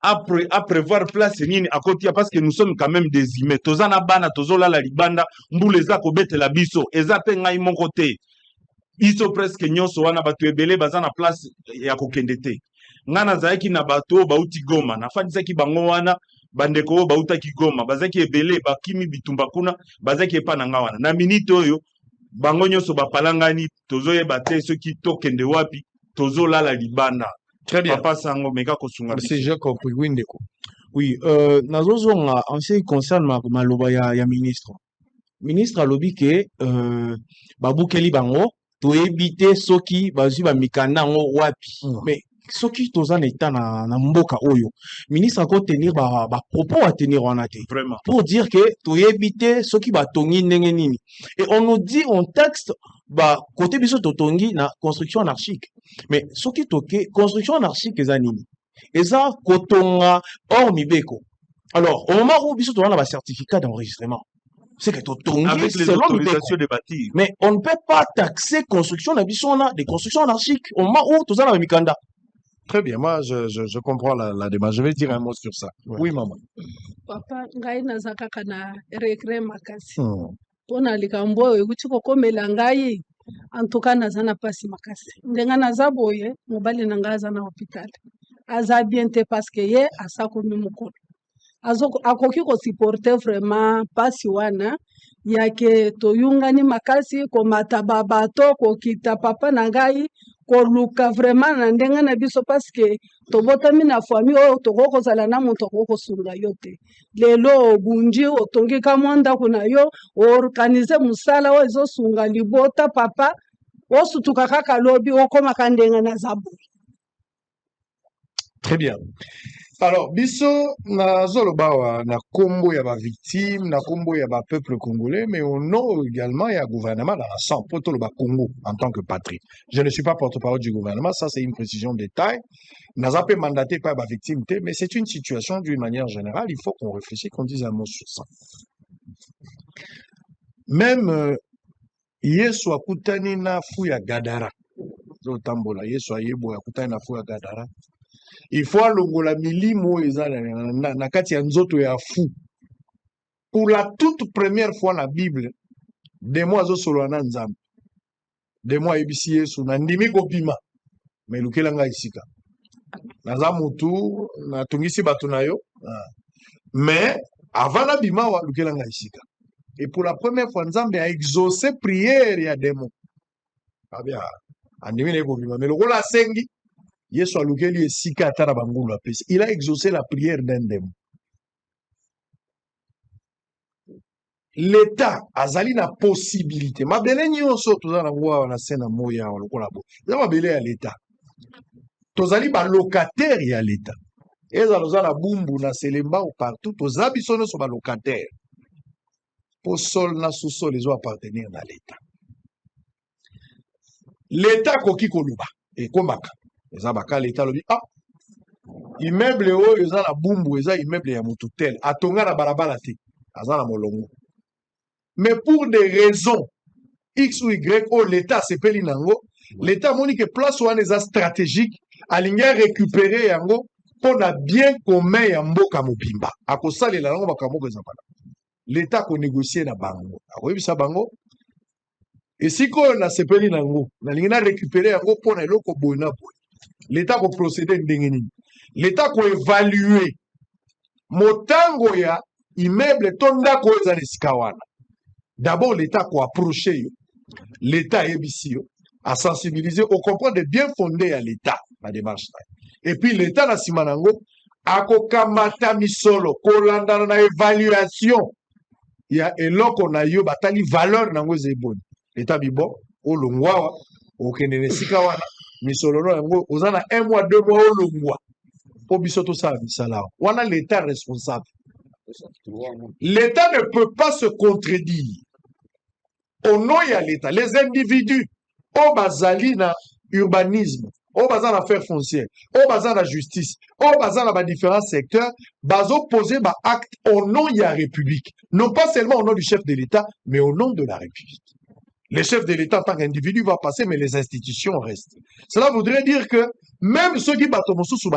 Après prévoir place nini à côté parce que nous sommes quand même des humains. Tozana bana tozola la libanda mbuleza ko bete la biso eza pe ngai mon côté. Iso presque nyonso wana batu ebele baza na place ya kokendete. Ngana zaiki na bato bauti Goma na fandisaki bango wana bandeko bautaki Goma bazaki ebele bakimi bitumba kuna bazaki epa na nga wana. Na minute oyo bango nyonso bapalangani tozoyeba te soki tokende wapi tozola la libanda. Très bien. Papa Sango meka kosunga. C'est j'ai compris. Oui, ndeko. Oui, nazozonga en ce qui concerne maloba ya ministre. Ministre alobi ke babukeli bango to éviter soki bazui ba mikanda ngo wapi. Mais soki toza na état na mboka oyo. Ministre ako tenir ba propos à tenir en até. Vraiment. Pour dire que to éviter soki ba tongi ndenge nini. Et on nous dit en texte ba côté biso to tongi na construction anarchique. Mais soki toke construction anarchique eza nini? Eza kotonga hors mibeko. Alors, au moment où biso to na ba certificat d'enregistrement, c'est que avec les autorisations de bâtir. Mais on ne peut pas taxer construction na biso na des constructions anarchiques au moment où to na ba mikanda. Très bien, moi je comprends la démarche. Je vais dire un mot sur ça. Ouais. Oui, maman. Papa, ngai naza kaka na regret makasi. Pona likambo ekuti kokomela ngai en tout cas naza na pasi makasi. Ndenga naza boye mobali na ngai aza na hôpital. Aza bien te parce que ye asakomi mokolo. Akoki kosupporter vraiment pasi wana yake toyungani makasi komata babato kokita papa na ngai koluka vraiment na ndenga na biso parce que tobotami na famille oyo tokokozala na moto akokosunga yo te. Lelo obunji otongi kamwa ndako na yo organize musala oyo ezosunga libota papa osutuka kaka lobi okomaka ndenga na zabu. Très bien. Alors, biso na zolobawa na kombo ya ba victime, na kombo ya ba peuple congolais, mais au nom également ya gouvernement dans la sang poto le ba Congo en tant que patrie. Je ne suis pas porte-parole du gouvernement, ça c'est une précision de détail. N'a pas mandaté par ba victime, mais c'est une situation d'une manière générale, il faut qu'on réfléchisse, qu'on dise un mot sur ça. Même Yesu akutani na fu ya Gadara. Zo tambola Yesu ayebo akutani na fu ya Gadara. Il faut alongola milimo eza na kati ya nzoto ya fou. Pour la toute première fois na Bible, de moi azosolola na Nzambe. De moi ebisi Yesu na ndimi kopima. Mais lukela nga isika. Naza mutu na tungisi bato na yo. Mais avant na bima wa lukela nga isika. Et pour la première fois Nzambe a exaucé prière ya démon. Ah bien, andimi ne kopima. Mais lokola sengi Yesu alukeli esika atara bangulu apesi. Il a exaucé la prière d'un démon. L'État azali na possibilité. Mabele nyonso toza na wa na sena moya lokola bo. Za mabele ya l'État. Tozali ba locataire ya l'État. Eza loza na bumbu na Selemba ou partout toza biso nyonso ba locataire. pour sol na sous-sol les appartenir à l'État. L'État koki koluba et komaka. Les abaka l'État lobi ah immeuble o eza na bumbu eza immeuble ya mutu tel atonga na balabala te aza na molongo. Mais pour des raisons X ou Y o l'État sepeli nango l'État moni que place wana eza stratégique alingi récupérer yango pour na bien commun ya mboka mobimba akosalela nango makambo eza bana. L'État ko négocier na bango akoyebisa bango esiko na sepeli nango nalingi na récupérer yango pour na eloko boye na boye. L'État ko procéder ndenge nini. L'État ko évaluer motango ya immeuble to ndako eza na esika wana. D'abord l'État ko approcher yo. L'État ebisi yo à sensibiliser au comprendre de bien fondé à l'État la démarche. Et puis l'État na sima nango akokamata misolo kolanda na évaluation ya eloko na yo batali valeur nango ezeboni. L'État bibo olongwa okende nesika wana misolo no yango ozana 1 mois 2 mois olongwa po biso to sa misala wana l'État responsable. L'État ne peut pas se contredire. Au nom de l'État, les individus au bazali na urbanisme, au bazar affaires foncières, au bazar la justice, au bazar dans différents secteurs, bazo poser ba acte au nom de la République. Non pas seulement au nom du chef de l'État, mais au nom de la République. Le chef de l'État en tant qu'individu va passer, mais les institutions restent. Cela voudrait dire que même ceux qui battent sous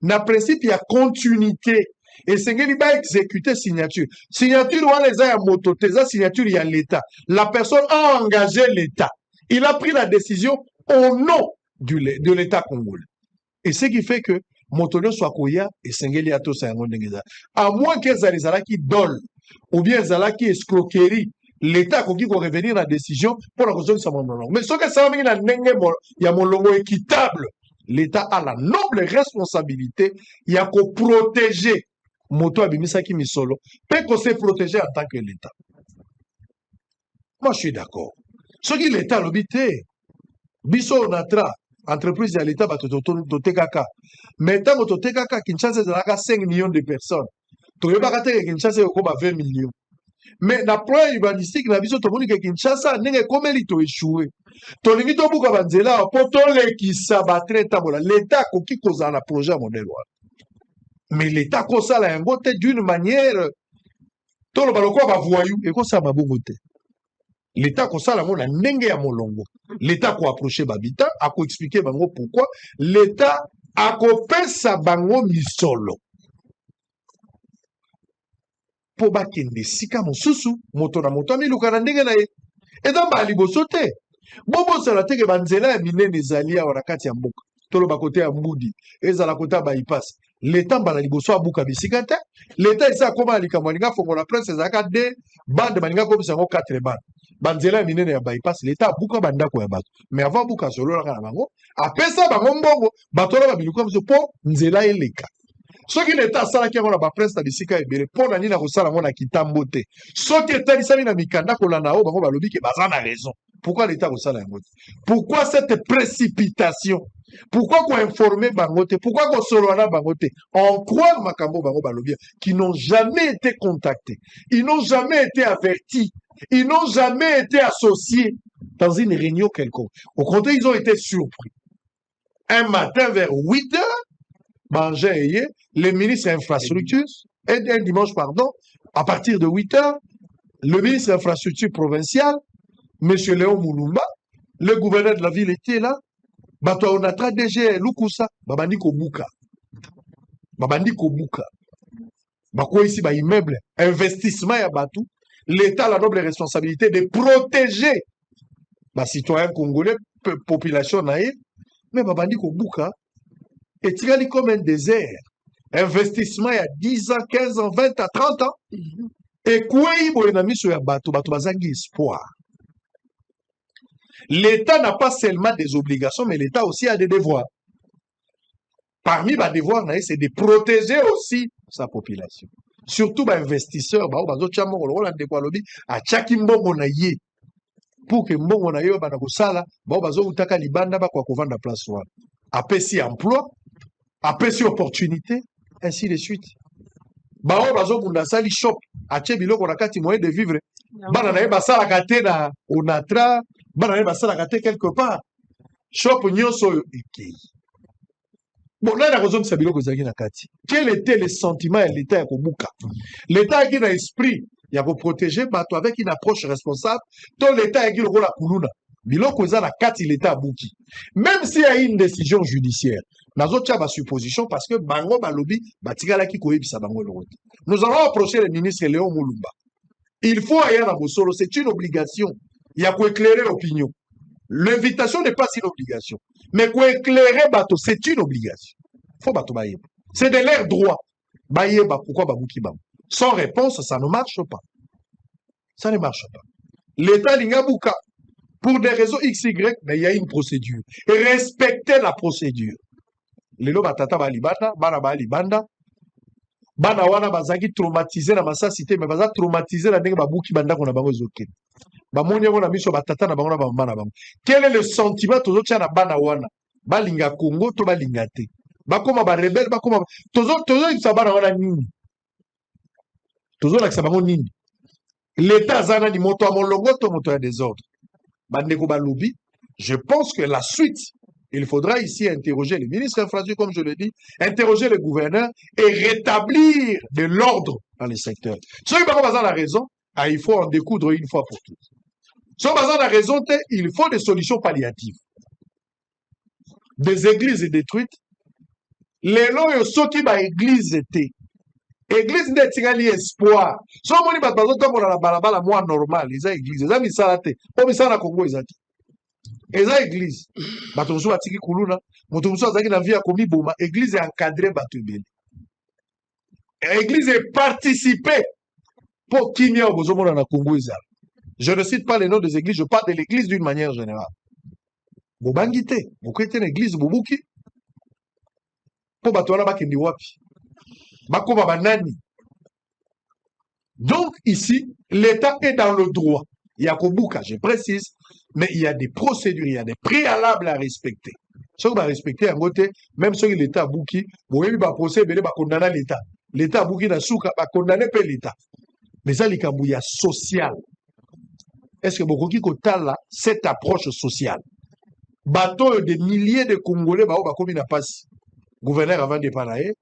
na principe, il y a continuité. Et c'est qu'il va exécuter signature. Signature, on les a moto, signature, il y a l'État. La personne a engagé l'État. Il a pris la décision au nom de l'État congolais. Et ce qui fait que Motonio soit koya et Sengeli ato sa yango ndengeza. À moins que Zalizala qui dole ou bien Zala qui escroquerie, l'État qui va revenir la décision pour la cause de sa monologue. Mais ce que ça veut dire, il y a monologue équitable. L'État a la noble responsabilité, il y a qu'à protéger moto abimisa ki misolo, peut qu'on se protéger en tant que l'État. Moi, je suis d'accord. Ce qui l'État l'obité, biso onatra, entreprise de l'État, bah, totekaka. Mais tant que totekaka, Kinshasa, c'est 5 millions de personnes. Toyeba kate Kinshasa, c'est 20 millions. Mais na plan urbanistique, na biso tomoni que Kinshasa, nenge komeli to échoué. Tolingi to buka banzela, poto le kisa batre tabola. L'État koki koza na projet modèle. Mais l'État comme ça la ngote d'une manière tout le baloko va voyou et comme ça ma bongote. L'État comme ça la mona ndenge ya molongo. L'État ko approcher babita, a ko expliquer bango pourquoi l'État a ko pesa bango misolo. Po bakende sika mosusu moto na moto mi lukana ndenge na ye. Et dans ba liboso te. Bobo sala te ke banzela ya minene zalia wana kati ya mboka. Tolo bakote ya mbudi, ezala kota ba ipasse. L'État mbala liboso abuka bisika te. L'État isa koma likamwaninga fongo la presse ezaka de bande maninga comme ça 4 bande. Banzela minene ya bypass l'État abuka bandako ya bato. Mais avant buka solo la kana bango, apesa bango mbongo, bato la bamiluka mzo po nzela eleka. Soki l'État sala ki ngona ba presse ta bisika ebele po na nina ko sala ngona kitambo te. Soki État lisali na mikanda ko lana o bango balobi ke baza na raison. Pourquoi l'État ko sala yango? Pourquoi cette précipitation? Pourquoi qu'on informer Bangote? Pourquoi qu'on solana Bangote? En croire Makambo Bango Balobia, qui n'ont jamais été contactés, ils n'ont jamais été avertis, ils n'ont jamais été associés dans une réunion quelconque. Au contraire, ils ont été surpris. Un matin vers 8 heures, Banjaye, les ministres infrastructures, et un dimanche, pardon, à partir de 8 heures, le ministre infrastructure provincial, M. Léon Moulumba, le gouverneur de la ville était là. Bato on a tra DG Lukusa, babandi ko buka. Babandi ko buka. Bako ici ba immeuble, investissement ya batu, l'État a la noble responsabilité de protéger ba citoyens congolais, population naïve, mais babandi ko buka et tirali comme un désert. Investissement ya 10 ans, 15 ans, 20 ans, 30 ans. Et quoi ibo na miso ya batu bazangi espoir. L'État n'a pas seulement des obligations, mais l'État aussi a des devoirs. Parmi les devoirs, c'est de protéger aussi sa population. Surtout les investisseurs, pour que mbongo na yo bana kosala, bazo utaka libanda ba kwa kovanda place wana. Apesi emploi, apesi opportunité, ainsi de suite. Bazo bunda sali shop, atie biloko na kati moyen de vivre bana na ye basalaka te na onatra bana na ye basalaka te quelque part shop nyonso oyo ekei bon nani akozongisa biloko ezalaki na kati quel était le sentiment ya l'état ya kobuka l'état ayaki na esprit ya koprotéger bato avec une approche responsable to l'état ayaki lokola kuluna biloko eza na kati l'état abuki même s'il y a une décision judiciaire nazotia basupposition parce que bango balobi batikalaki koyebisa bango eloko te nous allons approcher le ministre Léon Mulumba il faut aya na bosolo c'est une obligation ya koéclairer l'opinion l'invitation n'est pas une obligation mais koéclairer bato c'est une obligation faut bato bayeba c'est de leur droit bayeba pourquoi babuki bango sans réponse ça ne marche pas ça ne marche pas l'état lingabuka pour des raisons XY, mais il y a une procédure. Et respectez la procédure. Lelo batata ba libanda, bana ba libanda, bana wana bazaki traumatisé na masa cité, mais baza traumatisé na ndenge babuki banda kona bango zoke. Ba moni ngo na biso batata na bango na mama na bango. Quel est le sentiment tozo tia na bana wana? Balinga Congo to balinga te. Bakoma ba rebelle, bakoma tozo isa bana wana nini? Tozo la kisa bango nini? L'état zana di moto a molongo to moto ya désordre. Je pense que la suite, il faudra ici interroger les ministres infrastructures, comme je le dis, interroger les gouverneurs et rétablir de l'ordre dans les secteurs. Si on a la raison, il faut en découdre une fois pour toutes. Si on a la raison, il faut des solutions palliatives. Des églises détruites. Les lois qui ba église étaient. Église nde tingali espoir. So moni bat bazo tambola la balabala moi normal, eza église, eza misala te. Po misala na Congo eza te. Eza église. Bato musu batiki kuluna, moto musu azaki na vie ya komi boma, église est encadrée bato ebele. Église est participée pour kimia obozo mona na Congo eza. Je ne cite pas les noms des églises, je parle de l'église d'une manière générale. Bobangi te, bokwete na église bobuki. Po bato wana bakendi wapi? Bakoma banani. Donc ici, l'État est dans le droit. Il y a Kobuka, je précise, mais il y a des procédures, il y a des préalables à respecter. Ce qu'on va respecter en côté, même si l'État a bouki, vous voyez, va procéder, va condamner l'État. L'État a bouki, va condamner l'État. Mais ça, il y a social. Est-ce que beaucoup qui là cette approche sociale? Bateau des milliers de Congolais, bah, comme n'a pas gouverneur avant de parler.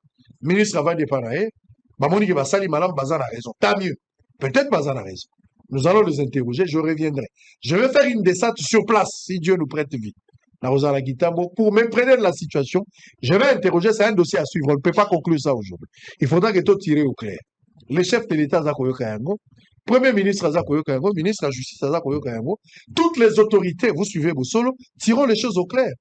Ministre avant de parler, Bamoni qui va salir madame Bazan a raison. Tant mieux. Peut-être Bazan a raison. Nous allons les interroger, je reviendrai. Je vais faire une descente sur place, si Dieu nous prête vie. La Rosala Guitambo, pour m'imprégner de la situation, je vais interroger, c'est un dossier à suivre. On ne peut pas conclure ça aujourd'hui. Il faudra que tout tire au clair. Le chef de l'État Zakoyo Kayango, Premier ministre Zakoyo Kayango, ministre de la Justice Zakoyo Kayango, toutes les autorités, vous suivez vos solos, tirons les choses au clair.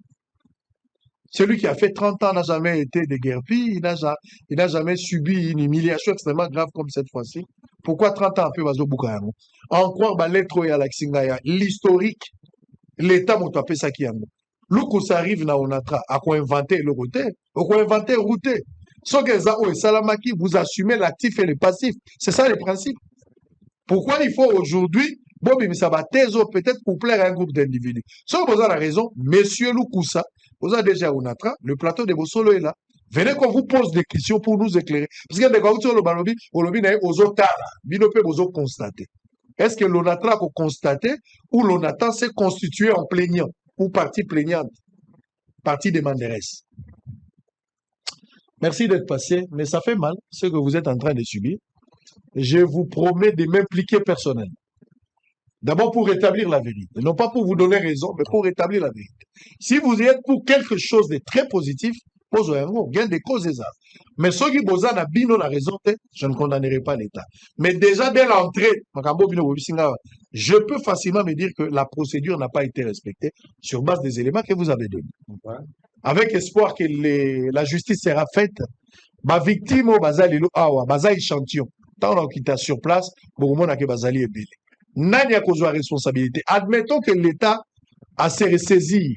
Celui qui a fait 30 ans n'a jamais été déguerpi, il n'a jamais subi une humiliation extrêmement grave comme cette fois-ci. Pourquoi 30 ans après Bazo Bukayamo? En croire ba lettre ya Laxingaya, l'historique, l'État m'a tapé ça qui yango. Lorsque ça arrive na onatra, à quoi inventer le route, à quoi inventer route. Sauf que Zao et Salamaki, vous assumez l'actif et le passif. C'est ça le principe. Pourquoi il faut aujourd'hui, Bobi Misabatezo, peut-être pour plaire à un groupe d'individus. Sauf que vous avez la raison, monsieur Lukusa, vous avez déjà Onatra, le plateau de Bossolo est là. Venez qu'on vous pose des questions pour nous éclairer. Parce qu'il y a des gens qui ont le balobi, constater. Est-ce que l'Onatra a constaté ou l'Onatra s'est constitué en plaignant ou partie plaignante, partie demanderesse? Merci d'être passé, mais ça fait mal ce que vous êtes en train de subir. Je vous promets de m'impliquer personnellement. D'abord pour rétablir la vérité. Non pas pour vous donner raison, mais pour rétablir la vérité. Si vous êtes pour quelque chose de très positif, gain des causes et ça. Mais ceux qui bosan a bino la raison, je ne condamnerai pas l'État. Mais déjà dès l'entrée, je peux facilement me dire que la procédure n'a pas été respectée sur base des éléments que vous avez donnés. Avec espoir que la justice sera faite, ma victime au bazali awa, bazali échantillon. Tant on quitte sur place, beaucoup de monde a que bazali est belé. Nani a cause de responsabilité. Admettons que l'État a se ressaisir.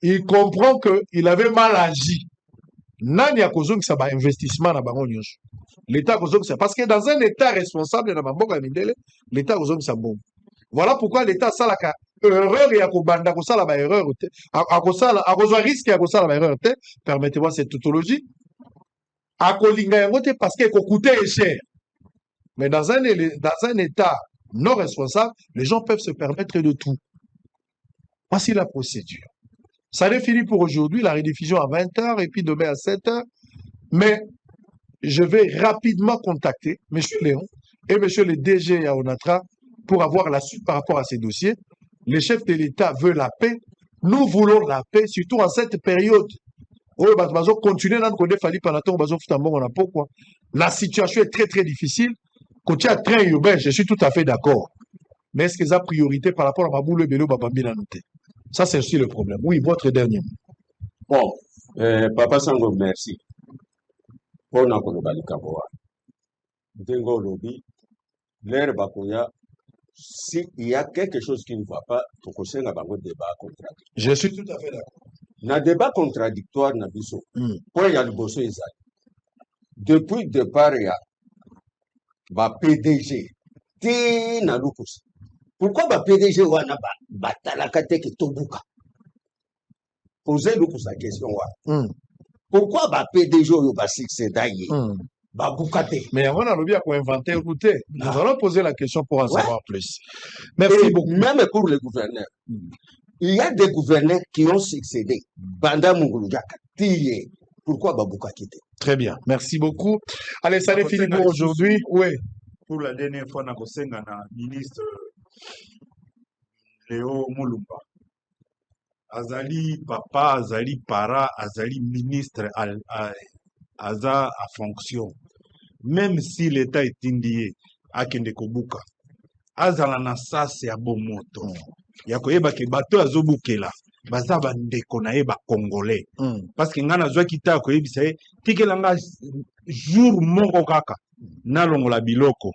Il comprend qu'il avait mal agi. Nani a cause de ça va investissement dans bango nyonso. L'État a cause de ça parce que dans un État responsable dans bango mindele, l'État a cause de ça bon. Voilà pourquoi l'État salaka erreur ya ko banda ko sala ba erreur te. A ko sala a cause risque ya ko sala ba erreur te. Permettez-moi cette tautologie. A ko linga yango te parce que ko coûter cher. Mais dans un État non responsable, les gens peuvent se permettre de tout. Voici la procédure. Ça est fini pour aujourd'hui, la rediffusion à 20h et puis demain à 7h. Mais je vais rapidement contacter M. Léon et M. le DG Yaonatra pour avoir la suite par rapport à ces dossiers. Les chefs de l'État veulent la paix. Nous voulons la paix, surtout en cette période. La situation est très très difficile. Côté à train urbain, je suis tout à fait d'accord. Mais est-ce que ça a priorité par rapport à Maboulou et Belou Babambila noté? Ça, c'est aussi le problème. Oui, votre dernier. Bon, Papa Sango, merci. Pour nous, l'air Bakoya, s'il y a quelque chose qui ne va pas, il faut que nous débat contradictoire. Je suis tout à fait d'accord. Dans le débat contradictoire, pour y a le bosso depuis le départ, il y a PDG. Pourquoi le PDG wana batalaka teke tobuka? Posez nous la question. Pourquoi le PDG va succéder? Mais on a bien inventé route. Nous allons poser la question pour en savoir plus. Merci beaucoup. Même pour les gouverneurs. Il y a des gouverneurs qui ont succédé. Banda Mungulujaka, Tiye. Pourquoi Babouka quitté? Très bien. Merci beaucoup. Allez, ça est fini pour aujourd'hui. Oui. Pour la dernière fois, on a ministre Léo Moulumba. Azali papa, Azali para, Azali ministre Aza à fonction. Même si l'État est indié à Kendekobuka, Azala na sase ya bomoto. Ya koyeba ke bato azobukela. Baza bandeko na eba congolais. Parce que ngana zwa kita koyebisa ye tikelanga jour moko kaka na longola biloko.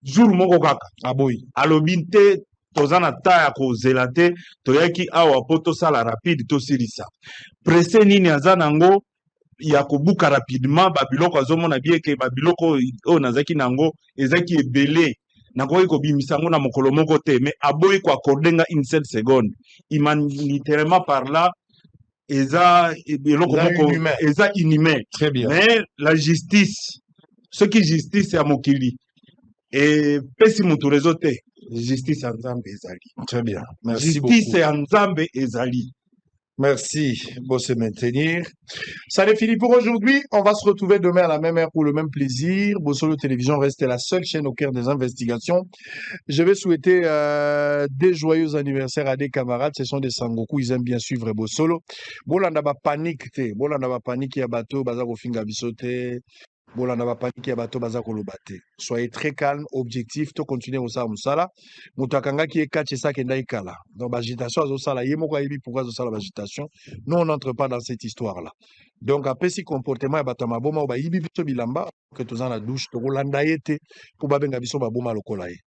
Jour moko kaka aboyi. Alobinte tozana ta ya kozela te toyaki awa po tosala rapide tosilisa. Presse nini aza nango ya kobuka rapidement babiloko azomona bien ke babiloko o nazaki nango ezaki ebele nakoki kobimisa ngo na mokolo moko te mais aboyi ko accorder une seule seconde humanitairement par là eza biloko moko eza inhumain. Très bien. Mais la justice ce qui justice ya mokili et pesi mutu rezo te justice ya Nzambe ezali. Très bien. Merci beaucoup. Justice ya Nzambe ezali. Merci, bon se maintenir. Ça est fini pour aujourd'hui. On va se retrouver demain à la même heure pour le même plaisir. Bossolo Télévision reste la seule chaîne au cœur des investigations. Je vais souhaiter des joyeux anniversaires à des camarades. Ce sont des Sangoku. Ils aiment bien suivre Bossolo. Bolanda ba panique te. Bolanda ba panique ya bato bazako finga bisote. Bolanda ba panique ya bato bazako lobate. Soyez très calme, objectif. To continuer au sa musala. Mutakanga qui est catché ça qui est kala. Donc agitation azo sala yemoko ayebi pourquoi azo sala agitation. Nous on n'entre pas dans cette histoire là. Donc après si comportement ya bato maboma ba yibi biso bilamba que tous en la douche to kolanda yete pour ba benga biso ba boma lokola ye.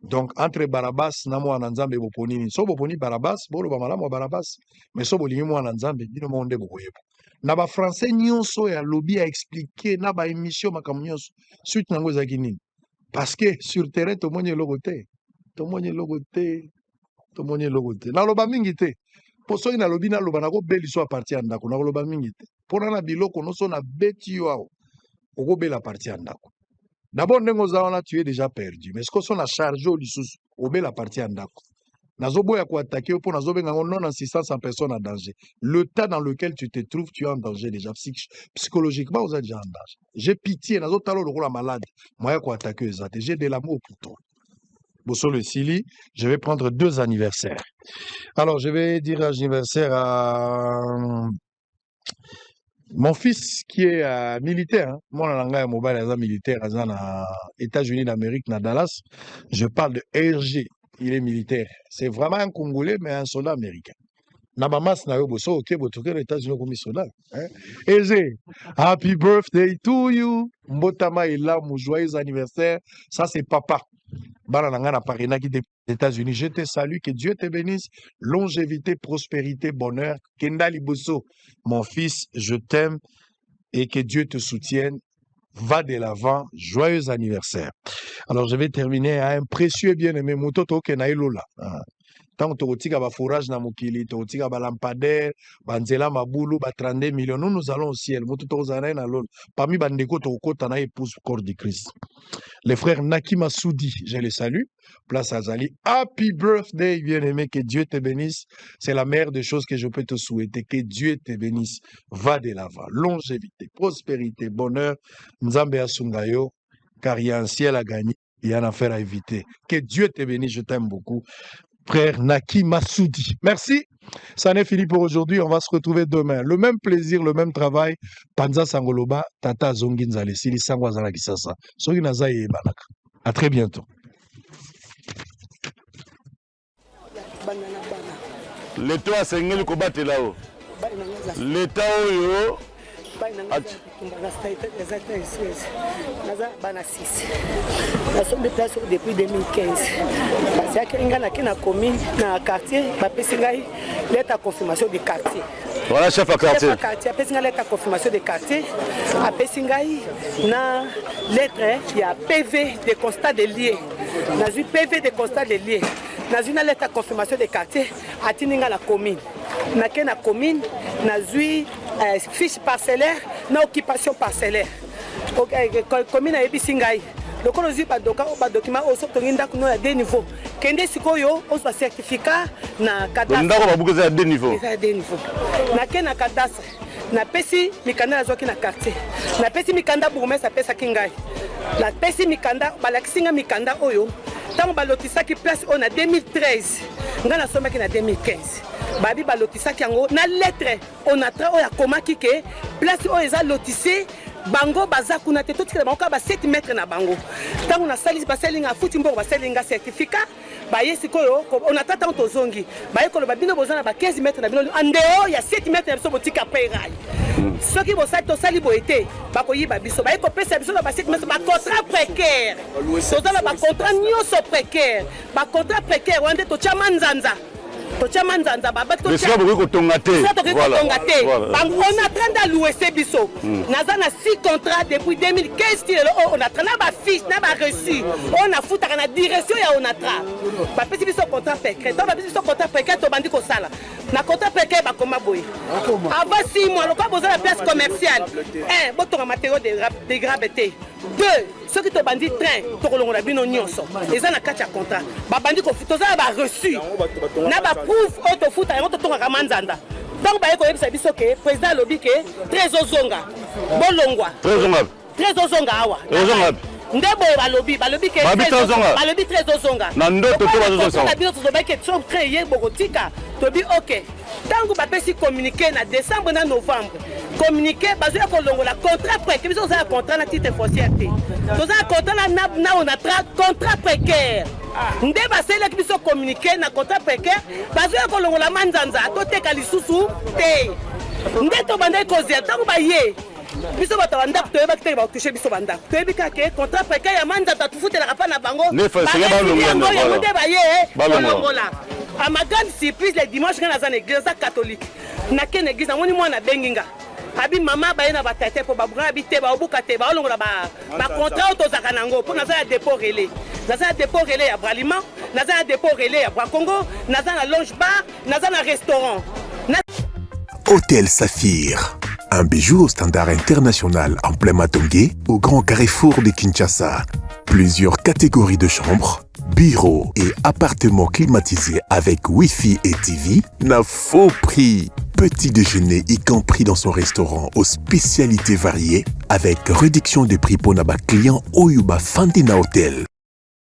Donc entre Barabas na mo ananzambe boponini. So boponi Barabas bolo ba malamu Barabas. Mais so bolingi mo ananzambe bino monde bokoyebo. Na ba français nyonso ya lobby a expliqué na ba émission makambo nyonso suite nango ezaki nini. Parce que sur terrain tomoni logote. Tomoni logote. Tomoni logote. Na loba mingi te. Poso ina lobby na loba na ko beli so a partir andako na loba mingi te. Pona na biloko no so na beti yo ao. Oko bela partie andako. D'abord ndengo zaona tu es déjà perdu. Mais ce que son a chargé au lisusu obela partie andako. Nazoboya ko attaquer pour nazobenga non assistance en personne en danger. Le temps dans lequel tu te trouves, tu es en danger déjà psychologiquement, vous êtes déjà en danger. J'ai pitié nazo talo le malade. Moi ko attaquer les autres. J'ai de l'amour pour toi. Bosso le Sili, je vais prendre 2 anniversaires. Alors, je vais dire anniversaire à mon fils qui est militaire. Moi, je suis mobile militaire aux États-Unis d'Amérique, à Dallas. Je parle de RG. Il est militaire. C'est vraiment un Congolais, mais un soldat américain. Nabamas na yobo so ok botoke les États-Unis comme soldat. Eze, happy birthday to you. Mbotama est là, mon joyeux anniversaire. Ça c'est papa. Barananga Parina qui des États-Unis. Je te salue, que Dieu te bénisse. Longévité, prospérité, bonheur. Kendali Bosso, mon fils, je t'aime et que Dieu te soutienne. Va de l'avant. Joyeux anniversaire. Alors je vais terminer à un précieux bien-aimé Mototo Kenaïlola. Tant que ba fourrage na mokili, totika ba lampadaire, banzela mabulu, ba 32 millions. Nous allons au ciel. Parmi bandeko tokota na épouse corps du Christ. Les frères Nakima Soudi, je les salue. Place à Zali. Happy birthday, bien-aimé. Que Dieu te bénisse. C'est la meilleure des choses que je peux te souhaiter. Que Dieu te bénisse. Va de l'avant. Longévité, prospérité, bonheur. Nzambe Asungayo. Car il y a un ciel à gagner. Il y a une affaire à éviter. Que Dieu te bénisse. Je t'aime beaucoup. Frère Naki Massoudi. Merci. Ça n'est fini pour aujourd'hui. On va se retrouver demain. Le même plaisir, le même travail. Panza Sangoloba, Tata Zonginzale, Sili Sangwazana Kisasa. Soginaza et Banaka. À très bientôt. L'État a saigné le combat là-haut. L'État oyo. Depuis 2015. Parce que na commune, na quartier, lettre à confirmation du quartier. Voilà, chef à quartier. Chef à quartier, après lettre à confirmation du quartier. Après na lettre, il y a PV de constat de lié. Dans une PV de constat de lié. Dans une lettre à confirmation de quartier, à Tininga la commune. Na commune, dans une fiche parcellaire, na occupation parcellaire. Commune a Ebisingaï. Donc on a eu des documents au sortir à deux niveaux. Kende sikoyo on a certificat na cadastre. Ndako babuka à deux niveaux. À deux niveaux. Na kena cadastre. Na pesi mikanda na zoki na quartier. Na pesi mikanda bourgmestre pesa kingai. La pesi mikanda balakisinga mikanda oyo. Tant balotisa qui place on a 2013. Ngana soma ki na 2015. Babi balotisa ki yango na lettre on a tra oya komaki ke place o eza lotissé bango bazakuna te totika bango ba 7 mètres na bango. Tant on a salis baselinga futi mbongo baselinga certificat ba yesi koyo on a tata to zongi. Ba yeko ba bino bozana ba 15 mètres na bino andeo ya 7 mètres na biso botika pairai. Ce qui bosali to sali boité ba ko yiba biso ba yeko pesa biso ba 7 mètres ba contrat précaire. Tozala ba contrat nyonso précaire. Ba contrat précaire wande to chama nzanza. On a train d'allouer ces bisous. Nous avons 6 contrats depuis 2015. On a train de fiche, on a reçu. On a foutu à la direction et on a train. On a fait des contrats précaires. On a fait des contrats précaires. On a dit qu'on s'ala. Na contrat précaire ba koma boy. Avant 6 mois, on a besoin de la place commerciale. 1, boto matériaux dégradés. 2, ceux qui te bandit train, to kolongo na bino nyonso. Eza na kati ya contrat. Ba bandi ko futoza ba reçu. Na ba proof auto futa ya to tonga manzanda. Donc ba yeko yebisa biso ke président lobi ke Trésor Zonga. Bolongwa. Trésor Zonga awa. Ndebo balobi ke balobi Trésor Zonga. Na ndoto to bazo zonga. Na bino to ba ke trop créer bokotika. Tobi OK. Tango ba pesi communiquer na décembre na novembre. Communiquer basé sur le contrat précaire. Nous avons un contrat na titre foncier. Nous avons un contrat na on a contrat précaire. Nous devons communiquer na contrat précaire basé sur le manzanza. Tote kalisusu te. Nous devons demander causer. Tant ba yé. Biso batanda to yeba kiteba toucher biso banda. To yebika ke contrat précaire ya manzanza tu foutre la rapa na bango. Ne fa c'est pas le monde. Voilà. À ma grande surprise, les dimanches, quand on a une église catholique, on a une église, on a une benginga. Abi maman ba ina batete po babura habité ba obukate ba olongola ba contrat autozaka nango po naza dépôt relais. Naza dépôt relais ya Bralima, naza dépôt relais ya Congo, naza na lounge bar, naza na restaurant. Hôtel Saphir, un bijou au standard international en plein Matongé, au grand carrefour de Kinshasa. Plusieurs catégories de chambres, bureaux et appartements climatisés avec Wi-Fi et TV, n'a faux prix. Petit déjeuner y compris dans son restaurant aux spécialités variées avec réduction des prix pour naba clients Oyuba Fandina Hotel.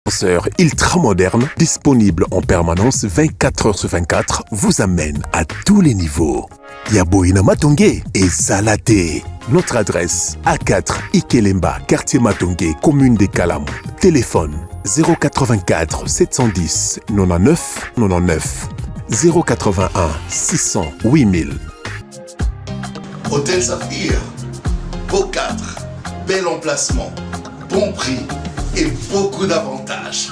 Ascenseur ultra moderne, disponible en permanence 24 heures sur 24, vous amène à tous les niveaux. Yaboina Matongé et Zalaté. Notre adresse A4 Ikelemba, quartier Matongé, commune des Kalam. Téléphone 084 710 99 99 081 600 8000. Hôtel Saphir, beau cadre, bel emplacement, bon prix et beaucoup d'avantages.